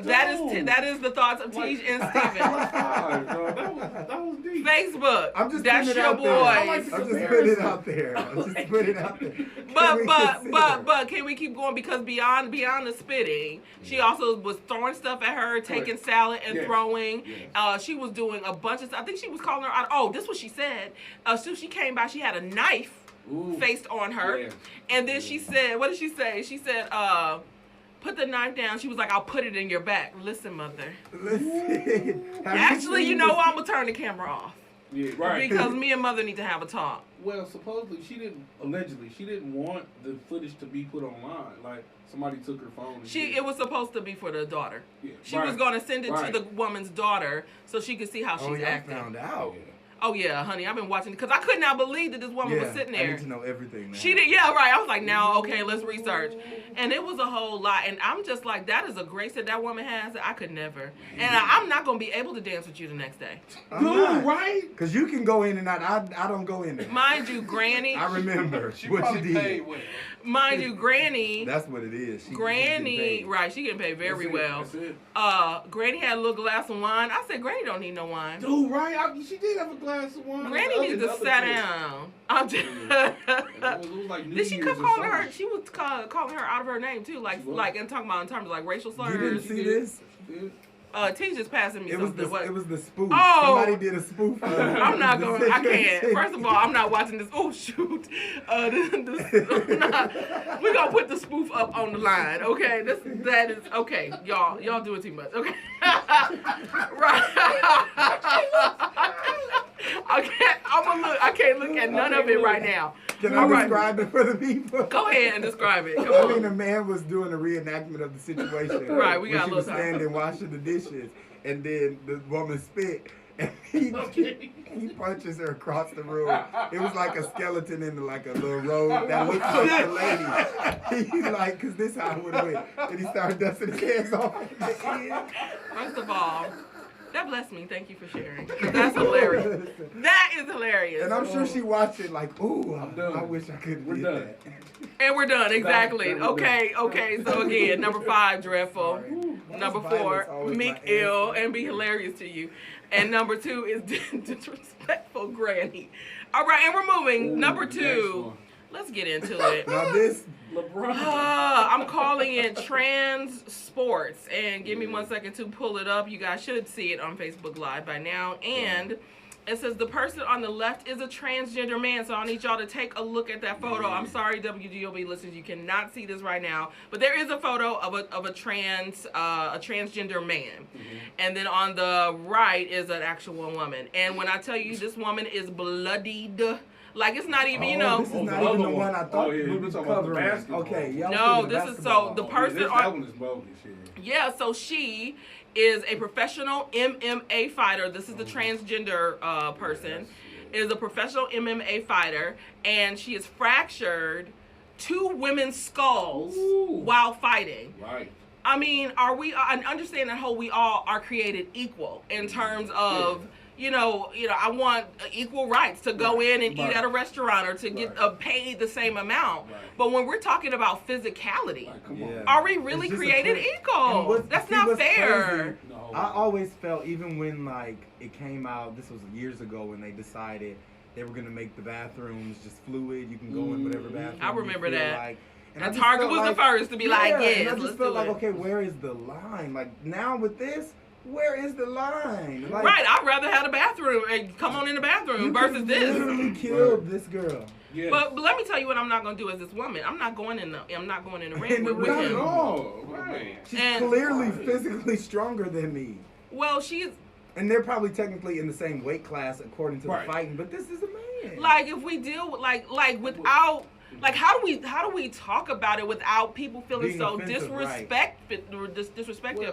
That is the thoughts of Tej and Steven. That was deep. Facebook. I'm just that's putting it your out there. boy. I'm just putting it out there. But can we keep going? Because beyond the spitting, she also was throwing stuff at her, taking salad and throwing. Yes. She was doing a bunch of stuff. I think she was calling her out. Oh, this is what she said. So she came by. She had a knife faced on her, and then she said, "What did she say?" She said, "Put the knife down." She was like, "I'll put it in your back." Listen, mother. Listen. Actually, you know what? I'm gonna turn the camera off. Yeah, right. Because me and mother need to have a talk. Well, supposedly allegedly she didn't want the footage to be put online. Like somebody took her phone. It was supposed to be for the daughter. Yeah, she was gonna send it to the woman's daughter so she could see how she's acting. Found out. Oh yeah, honey, I've been watching because I could not believe that this woman was sitting there. I need to know everything now. She did, yeah, right. I was like, now, okay, let's research, and it was a whole lot. And I'm just like, that is a grace that woman has that I could never. And I'm not gonna be able to dance with you the next day. Dude, right? Because you can go in and out. I don't go in there. Mind you, Granny. I remember what you did. Mind you, Granny. That's what it is. Granny, right? She getting paid very well. That's it. Granny had a little glass of wine. I said, Granny don't need no wine. Dude, right? She did have a glass of wine. Granny needs to sit down. I'm just. Did she keep calling her? She was calling her out of her name too, like and talking about in terms of like racial slurs. You didn't see this? T just passing me something. It was the spoof. Oh, somebody did a spoof. I'm not going. I can't. First of all, I'm not watching this. Oh shoot. We're gonna put the spoof up on the line. Okay, that is okay. Y'all do it too much. Okay. Right. I can't look at none of it right now. Can I describe it for the people? Go ahead and describe it. I mean, the man was doing a reenactment of the situation. Right, we got a little time. She was standing washing the dishes, and then the woman spit, and he punches her across the room. It was like a skeleton in like a little robe that looked like a lady. He like, because this how it would have went. And he started dusting his hands off. First of all, that blessed me. Thank you for sharing. That's hilarious. That is hilarious. And I'm sure she watched it like, ooh, I wish I could have did that. And we're done. Exactly. Okay. So again, number 5, dreadful. Number 4, meek, ill, and be hilarious to you. And number 2 is disrespectful granny. All right, and we're moving. Number 2. Let's get into it. Now this LeBron. I'm calling it trans sports. And give me 1 second to pull it up. You guys should see it on Facebook Live by now. And it says the person on the left is a transgender man. So I need y'all to take a look at that photo. I'm sorry, WGOB listeners, you cannot see this right now. But there is a photo of a transgender man. And then on the right is an actual woman. And when I tell you this woman is bloodied. Like, it's not even, you know. This is not even the one I thought we were covering. Okay, no, this is so the person that one is bogus. Yeah, so she is a professional MMA fighter. This is the transgender person. Is a professional MMA fighter, and she has fractured 2 women's skulls while fighting. Right. I mean, I understand that we all are created equal in terms of. You know, I want equal rights to go in and eat at a restaurant or to get paid the same amount. Right. But when we're talking about physicality, are we really created equal? That's not fair. No. I always felt, even when like it came out, this was years ago when they decided they were gonna make the bathrooms just fluid. You can go in whatever bathroom. I remember that. Like. And Target was the first to be like, yes, and I just felt like, okay, where is the line? Like now with this. Where is the line? Like, right, I'd rather have a bathroom and come on in the bathroom versus this. You literally killed this girl. Yes. But let me tell you what I'm not gonna do as this woman. I'm not going in the ring with him. No, right. She's clearly physically stronger than me. Well, she's. And they're probably technically in the same weight class according to the fighting, but this is a man. Like if we deal with like without. Like how do we talk about it without people feeling so disrespected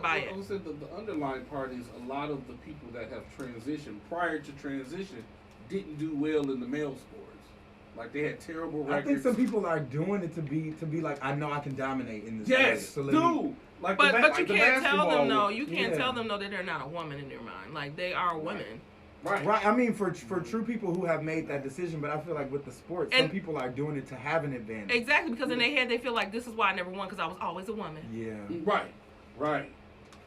by it? I said the underlying part is a lot of the people that have transitioned prior to transition didn't do well in the male sports. Like they had terrible records. I think some people are doing it to be like, I know I can dominate in this. Yes, so dude. Like but you can't tell them though. You can't tell them though that they're not a woman in their mind. Like they are women. Right. I mean, for true people who have made that decision, but I feel like with the sport, some people are doing it to have an advantage. Exactly, because in their head they feel like this is why I never won because I was always a woman. Yeah. Right.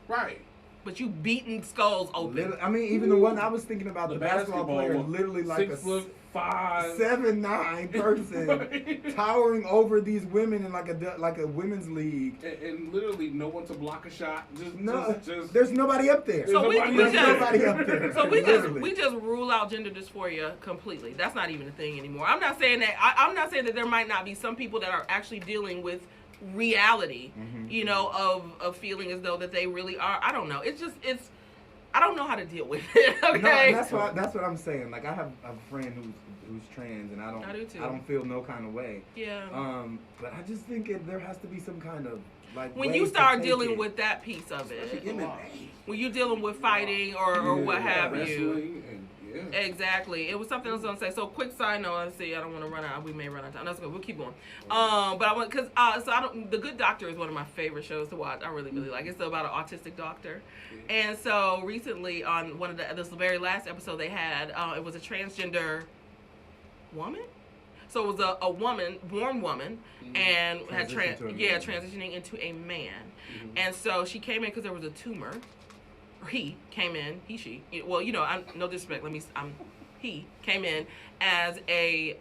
Right. But you beating skulls open. I mean, even the one I was thinking about, the basketball player, one. literally like 6'5", 7'9" person towering over these women in like a women's league, and literally no one to block a shot. Just there's nobody up there. So nobody up there. So we just rule out gender dysphoria completely. That's not even a thing anymore. I'm not saying that. I'm not saying that there might not be some people that are actually dealing with reality, you know, of feeling as though that they really are. I don't know. It's I don't know how to deal with it. Okay. No, that's what I'm saying. Like I have a friend who's trans, and I don't feel no kind of way. Yeah. But I just think there has to be some kind of like when you start dealing with that piece of it, when you're dealing with fighting or what have you. Yeah. Exactly. It was something I was gonna say. So quick side note. Let's see. I don't want to run out. We may run out of time. That's good. We'll keep going. But I want The Good Doctor is one of my favorite shows to watch. I really like it. It's about an autistic doctor. And so recently on one of this very last episode they had, it was a transgender woman. So it was a born woman, and had transitioning into a man. And so she came in because there was a tumor. He came in, she. Well, you know, no disrespect. He came in as a,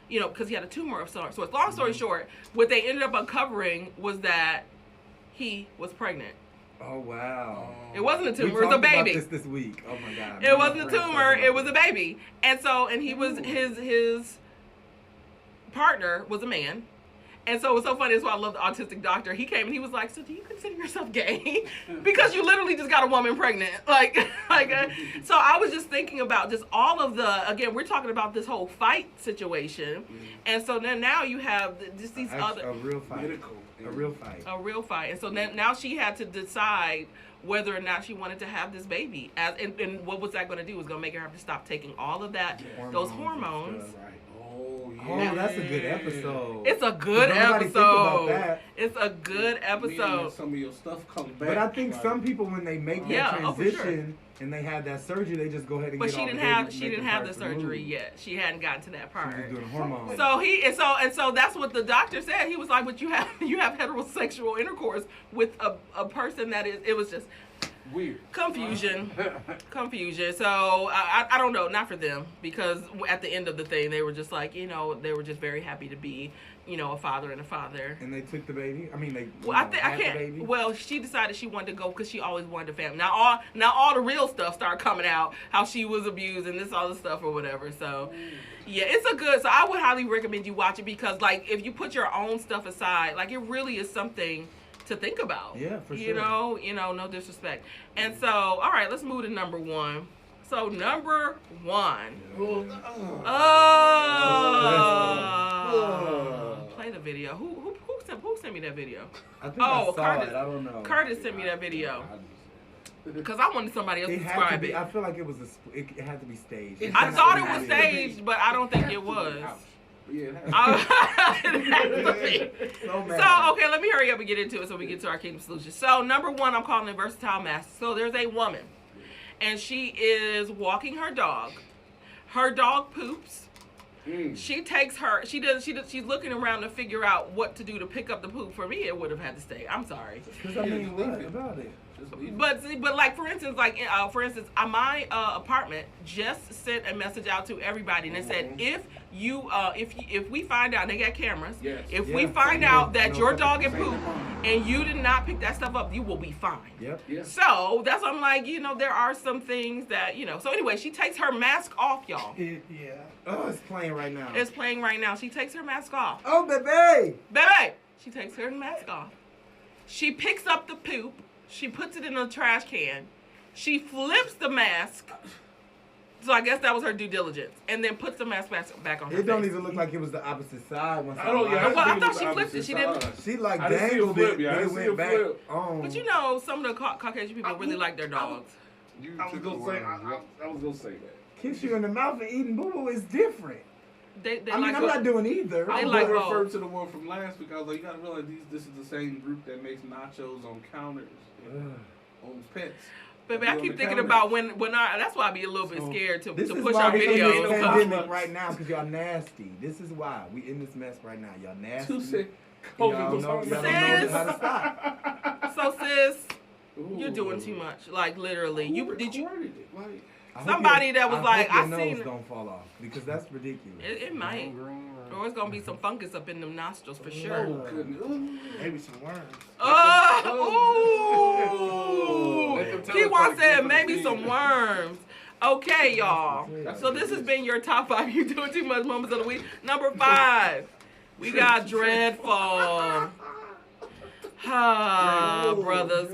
you know, because he had a tumor of some sort. So, long story short, what they ended up uncovering was that he was pregnant. Oh wow! It wasn't a tumor; it was a baby. This week. Oh my god! It wasn't a tumor; it was a baby. And so, and he was his partner was a man. And so it was so funny. That's why I love the autistic doctor. He came and he was like, "So do you consider yourself gay? Because you literally just got a woman pregnant." So I was just thinking about just all of again, we're talking about this whole fight situation. And so then now you have just these a real fight. A real fight. And so then now she had to decide whether or not she wanted to have this baby. And what was that going to do? It was going to make her have to stop taking all of that, those hormones. Oh, that's a good episode. It's a good episode. It's a good episode. Some of your stuff comes back. But I think some people, when they make that transition and they have that surgery, they just go ahead and get all the But she didn't have the surgery yet. She hadn't gotten to that part. She was doing hormones. So that's what the doctor said. He was like, "But you have heterosexual intercourse with a person that is." It was just weird. Confusion. So I don't know, not for them, because at the end of the thing they were just like, you know, they were just very happy to be, you know, a father and a father. And they took the baby. I mean, I can't. Well, she decided she wanted to go because she always wanted a family. Now all the real stuff started coming out, how she was abused and this other stuff or whatever. So yeah, it's a good. So I would highly recommend you watch it, because like if you put your own stuff aside, like it really is something to think about. Yeah, for sure. You know, no disrespect. And so, all right, let's move to number one. So number one. Play the video. Who sent me that video? I think I saw Curtis. it. I don't know. Curtis sent me that video. Because I wanted somebody else to describe it. I feel like it had to be staged. I thought it was staged, but I don't think it was. Yeah, So okay, let me hurry up and get into it so we get to our Kingdom Solutions. So number one, I'm calling it Versatile Master. So there's a woman, and she is walking her dog. Her dog poops. She takes her. She's looking around to figure out what to do to pick up the poop. For me, it would have had to stay. I'm sorry. Because I mean, what about it? But like for instance, my apartment just sent a message out to everybody, and it said if we find out, they got cameras. Yes. If we find out that your dog had pooped and you did not pick that stuff up, you will be fined. Yep. Yeah. So that's what I'm like, you know, there are some things that, you know. So anyway, she takes her mask off, y'all. Yeah. Oh, it's playing right now. It's playing right now. She takes her mask off. Oh, baby. She takes her mask off. She picks up the poop. She puts it in a trash can. She flips the mask. So I guess that was her due diligence. And then puts the mask back on her face. It don't even look like it was the opposite side. I thought she flipped it. She didn't. She like dangled it, but it went back. But you know, some of the Caucasian people really like their dogs. I was gonna say that. Kiss you in the mouth and eating boo-boo is different. I'm like not doing either. I was referring to the one from last week. I was like, you gotta realize this is the same group that makes nachos on counters, owns pets. Baby, I keep thinking about when that's why I be a little bit scared to push our videos. This is why we in this pandemic right now, because y'all nasty. This is why we in this mess right now. Y'all nasty. Too sick. Y'all don't know how to stop. So sis, Ooh. You're doing too much. Like literally, did you? It? Like, somebody that was I seen it don't fall off because that's ridiculous. It might, or it's gonna be some fungus up in them nostrils for sure. Maybe some worms. Kewan said maybe some worms. Okay, y'all. So this has been your top 5 You Doing Too Much moments of the week. Number 5, we got Dreadful. Brothers.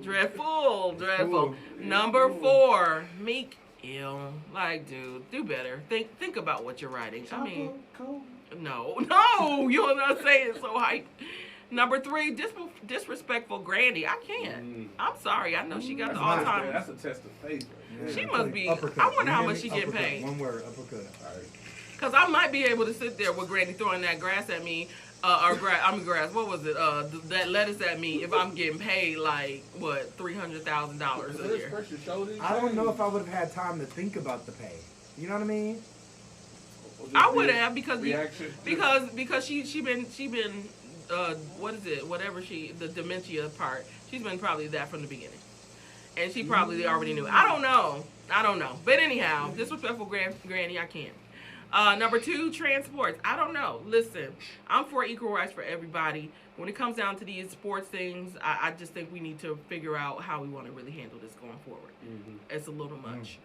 Dreadful. Number 4, Meek Ill. Like, dude, do better. Think about what you're writing. I mean, no, you'll not say it so hype. Number 3, disrespectful Grandy. I can't. I'm sorry. I know she got the all-time. That's a test of faith. Yeah. She must be. Uppercut. I wonder how much she get paid. One word, uppercut. All right. Because I might be able to sit there with Granny throwing that grass at me. Grass. What was it? That lettuce at me. If I'm getting paid like what, $300,000 a year. I don't know if I would have had time to think about the pay. You know what I mean? I would have because she been what is it? Whatever the dementia part. She's been probably that from the beginning, and she probably already knew. I don't know. But anyhow, disrespectful Granny, I can't. Number 2, transports. I don't know. Listen, I'm for equal rights for everybody. When it comes down to these sports things, I just think we need to figure out how we want to really handle this going forward. It's a little much.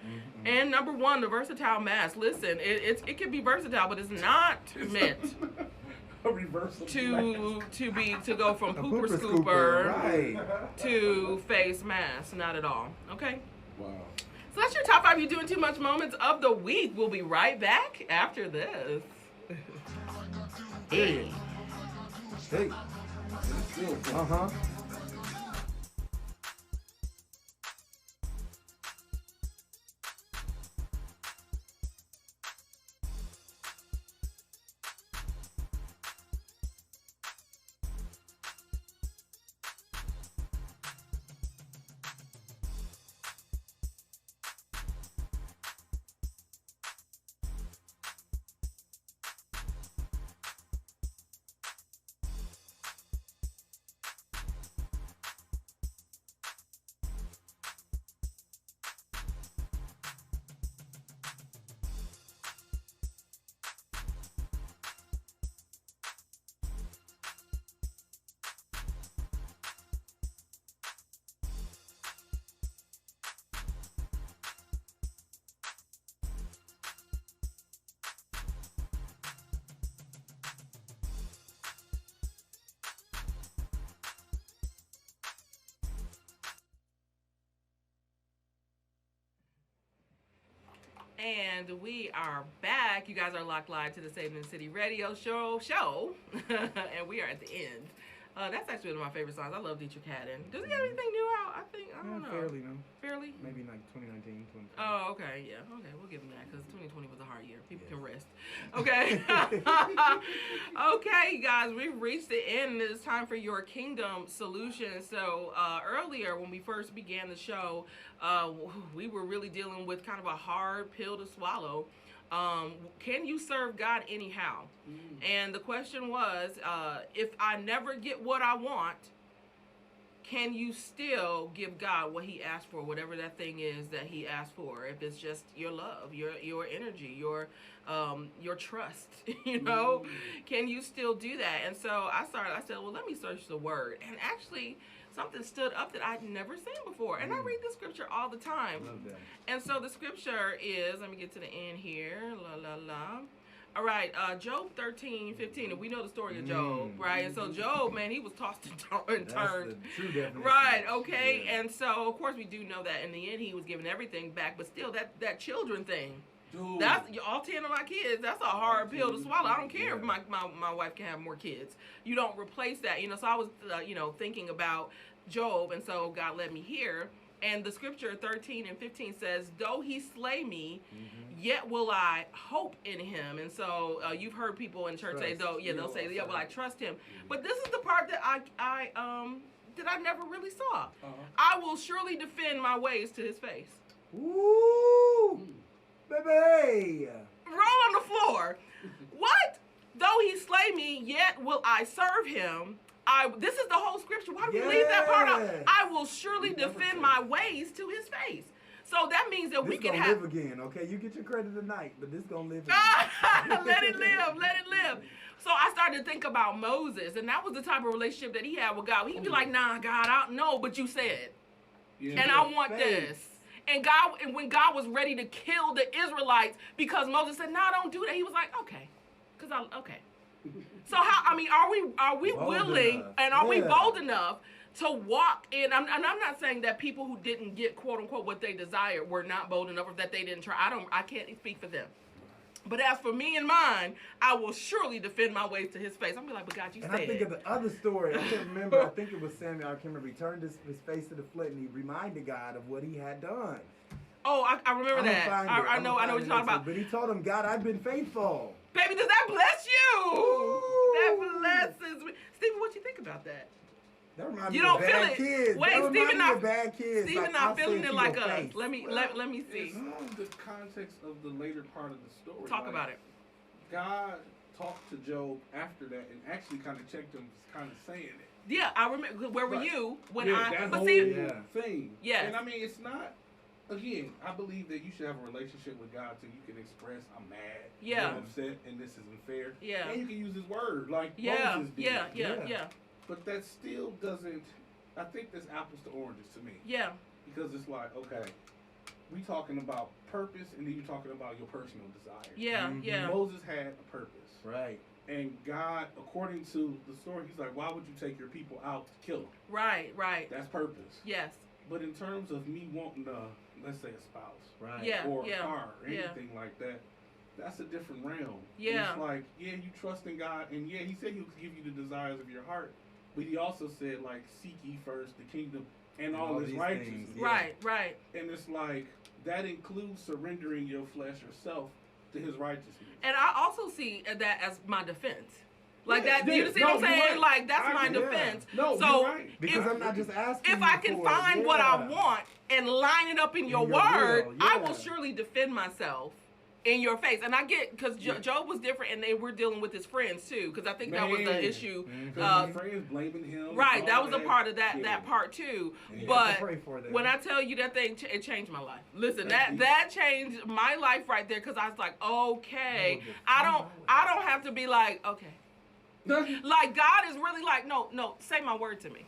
And number 1, the versatile mask. Listen, it can be versatile, but it's not meant to go from pooper scooper right. to face mask. Not at all. Okay. Wow. So that's your top 5 You Doing Too Much moments of the week. We'll be right back after this. Hey. Uh-huh. And we are back. You guys are locked live to the Saving the City radio show. And we are at the end. That's actually one of my favorite songs. I love Dietrich Haddon. Does he have anything new out? I don't know. Fairly new. Fairly? Maybe like 2019, 2020. Oh, okay. Yeah. Okay, we'll give him that because 2020 was a hard year. People can rest. Okay. Okay, guys, we've reached the end. It's time for your Kingdom Solution. So earlier when we first began the show, we were really dealing with kind of a hard pill to swallow. Can you serve God anyhow? And the question was, if I never get what I want, can you still give God what he asked for, whatever that thing is that he asked for? If it's just your love, your energy, your trust, you know, can you still do that? And so I said, well, let me search the word. And actually, something stood up that I'd never seen before. And I read the scripture all the time. Love that. And so the scripture is, let me get to the end here. All right, Job 13:15, and we know the story of Job, right? And so Job, man, he was tossed and turned. That's the true definition. Right, okay. Yeah. And so, of course, we do know that in the end he was given everything back, but still, that children thing, dude, that's all 10 of my kids, that's a hard pill to swallow. I don't care if my wife can have more kids. You don't replace that, you know. So I was, thinking about Job, and so God led me here. And the scripture 13 and 15 says, though he slay me, yet will I hope in him. And so you've heard people in church say, they'll say, yeah, well, I trust him. But this is the part that I never really saw. I will surely defend my ways to his face. Ooh, baby. Roll on the floor. What? Though he slay me, yet will I serve him. this is the whole scripture. Why do we leave that part out? I will surely defend my ways to his face. So that means that we can have. Live again, okay? You get your credit tonight, but this gonna live again. Let it live. Let it live. So I started to think about Moses, and that was the type of relationship that he had with God. He'd be like, nah, God, I don't know, but you said. Yeah, and I want this. And when God was ready to kill the Israelites because Moses said, "No, don't do that," he was like, "Okay," okay. So are we willing enough. And are we bold enough to walk in? I'm not saying that people who didn't get quote unquote what they desired were not bold enough or that they didn't try. I can't speak for them. But as for me and mine, I will surely defend my ways to his face. I'm be like, but God, you said. I think of the other story. I can't remember. I think it was Samuel. I can't remember. He turned his face to the flint and he reminded God of what he had done. Oh, I remember that. I know what you're talking about. But he told him, God, I've been faithful. Baby, does that bless you? Ooh. That blesses me. Stephen, what you think about that? That reminds me of bad kids. Wait, Stephen not feeling it like us. Let me see. It's the context of the later part of the story. Talk about it. God talked to Job after that and actually kind of checked him, kind of saying it. Yeah, I remember. Where were you when that whole thing? Yes. And I mean, it's not. Again, I believe that you should have a relationship with God so you can express, I'm mad, I'm upset, and this isn't fair. Yeah. And you can use his word like Moses did. Yeah. But that still doesn't, I think that's apples to oranges to me. Yeah. Because it's like, okay, we talking about purpose and then you're talking about your personal desire. Yeah, yeah. Moses had a purpose. Right. And God, according to the story, he's like, why would you take your people out to kill them? Right. That's purpose. Yes. But in terms of me wanting let's say a spouse, right? Yeah, or a car, or anything like that, that's a different realm. Yeah. It's like, you trust in God, and he said he'll give you the desires of your heart, but he also said, like, seek ye first the kingdom and all his righteousness. Right. And it's like, that includes surrendering your flesh or self to his righteousness. And I also see that as my defense. Like that, you see what I'm saying? Right. Like that's my defense. No, so you're right. Because I'm not just asking. If I can find what I want and line it up in your word, I will surely defend myself in your face. And I get, because Job was different, and they were dealing with his friends too. Because I think that was the issue. His friends blaming him. Right, that was a part of that part too. Yeah. But when I tell you that thing, it changed my life. Listen, that changed my life right there. Because I was like, okay, I don't have to be like, okay. Like God is really like, no, say my word to me.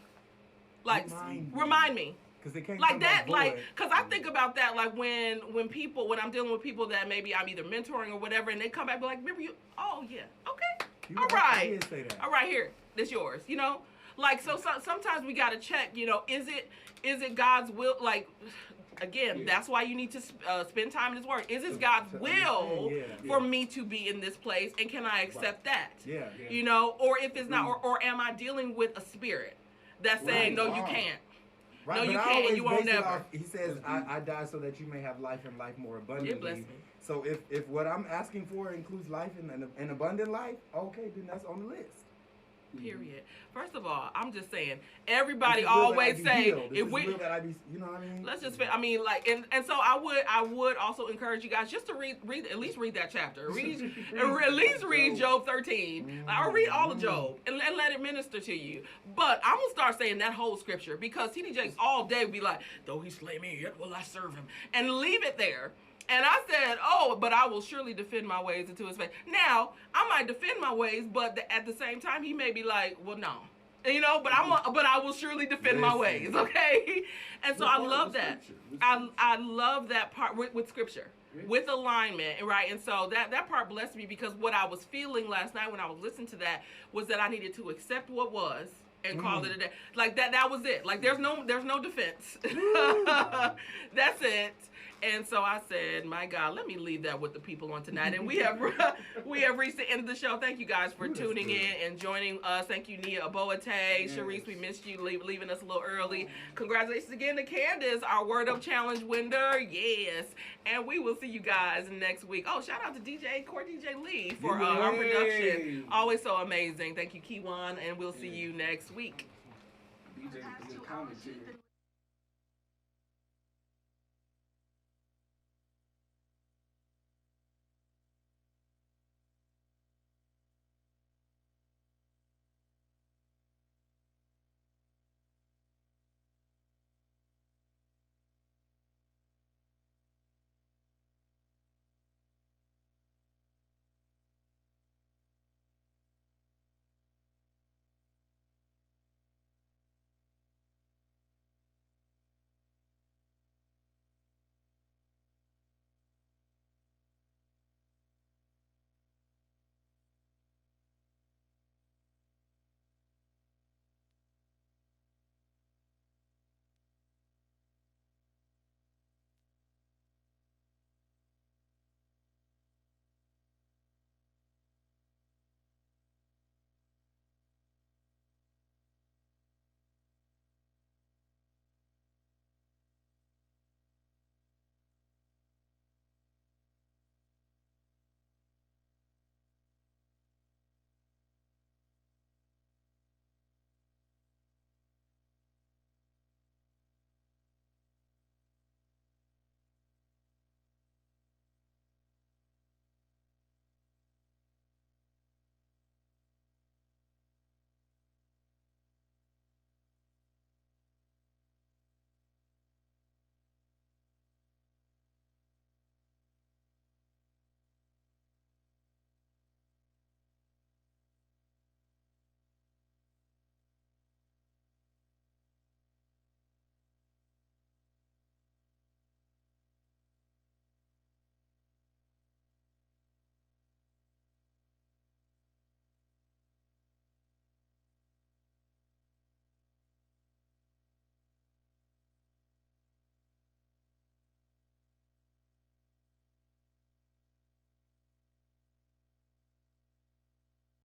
Like remind me. Because they can't like that, like, because I think about that, like when I'm dealing with people that maybe I'm either mentoring or whatever, and they come back and be like, remember you? Oh yeah, okay, all right, here, this yours, you know. Like so sometimes we gotta check, you know, is it God's will? Like, again, that's why you need to spend time in His Word. Is it God's will for me to be in this place, and can I accept that? Yeah. You know, or if it's not, or am I dealing with a spirit that's saying no, you can't. Right, no, you can't, and you won't never. He says, I die so that you may have life and life more abundantly. It bless me. So if what I'm asking for includes life and an abundant life, okay, then that's on the list. Period. First of all, I'm just saying, everybody always say, if we, you know what I mean? Let's just, I mean, like, and so I would also encourage you guys just to read at least read that chapter. At least read Job 13, or read all of Job, and let it minister to you. But I'm gonna start saying that whole scripture, because TD Jakes all day would be like, though he slay me, yet will I serve him, and leave it there. And I said, oh, but I will surely defend my ways into his face. Now, I might defend my ways, but at the same time, he may be like, well, no. You know, but I will surely defend my ways, okay? And so I love that. I love that part with scripture, with alignment, right? And so that part blessed me, because what I was feeling last night when I was listening to that was that I needed to accept what was and call it a day. Like that was it. Like there's no defense. That's it. And so I said, my God, let me leave that with the people on tonight. And we have reached the end of the show. Thank you guys for tuning in and joining us. Thank you, Nia Aboate. Sharice, we missed you leaving us a little early. Congratulations again to Candace, our Word Up Challenge winner. Yes. And we will see you guys next week. Oh, shout out to Core DJ Lee for our production. Always so amazing. Thank you, Kiwan. And we'll see you next week. DJ,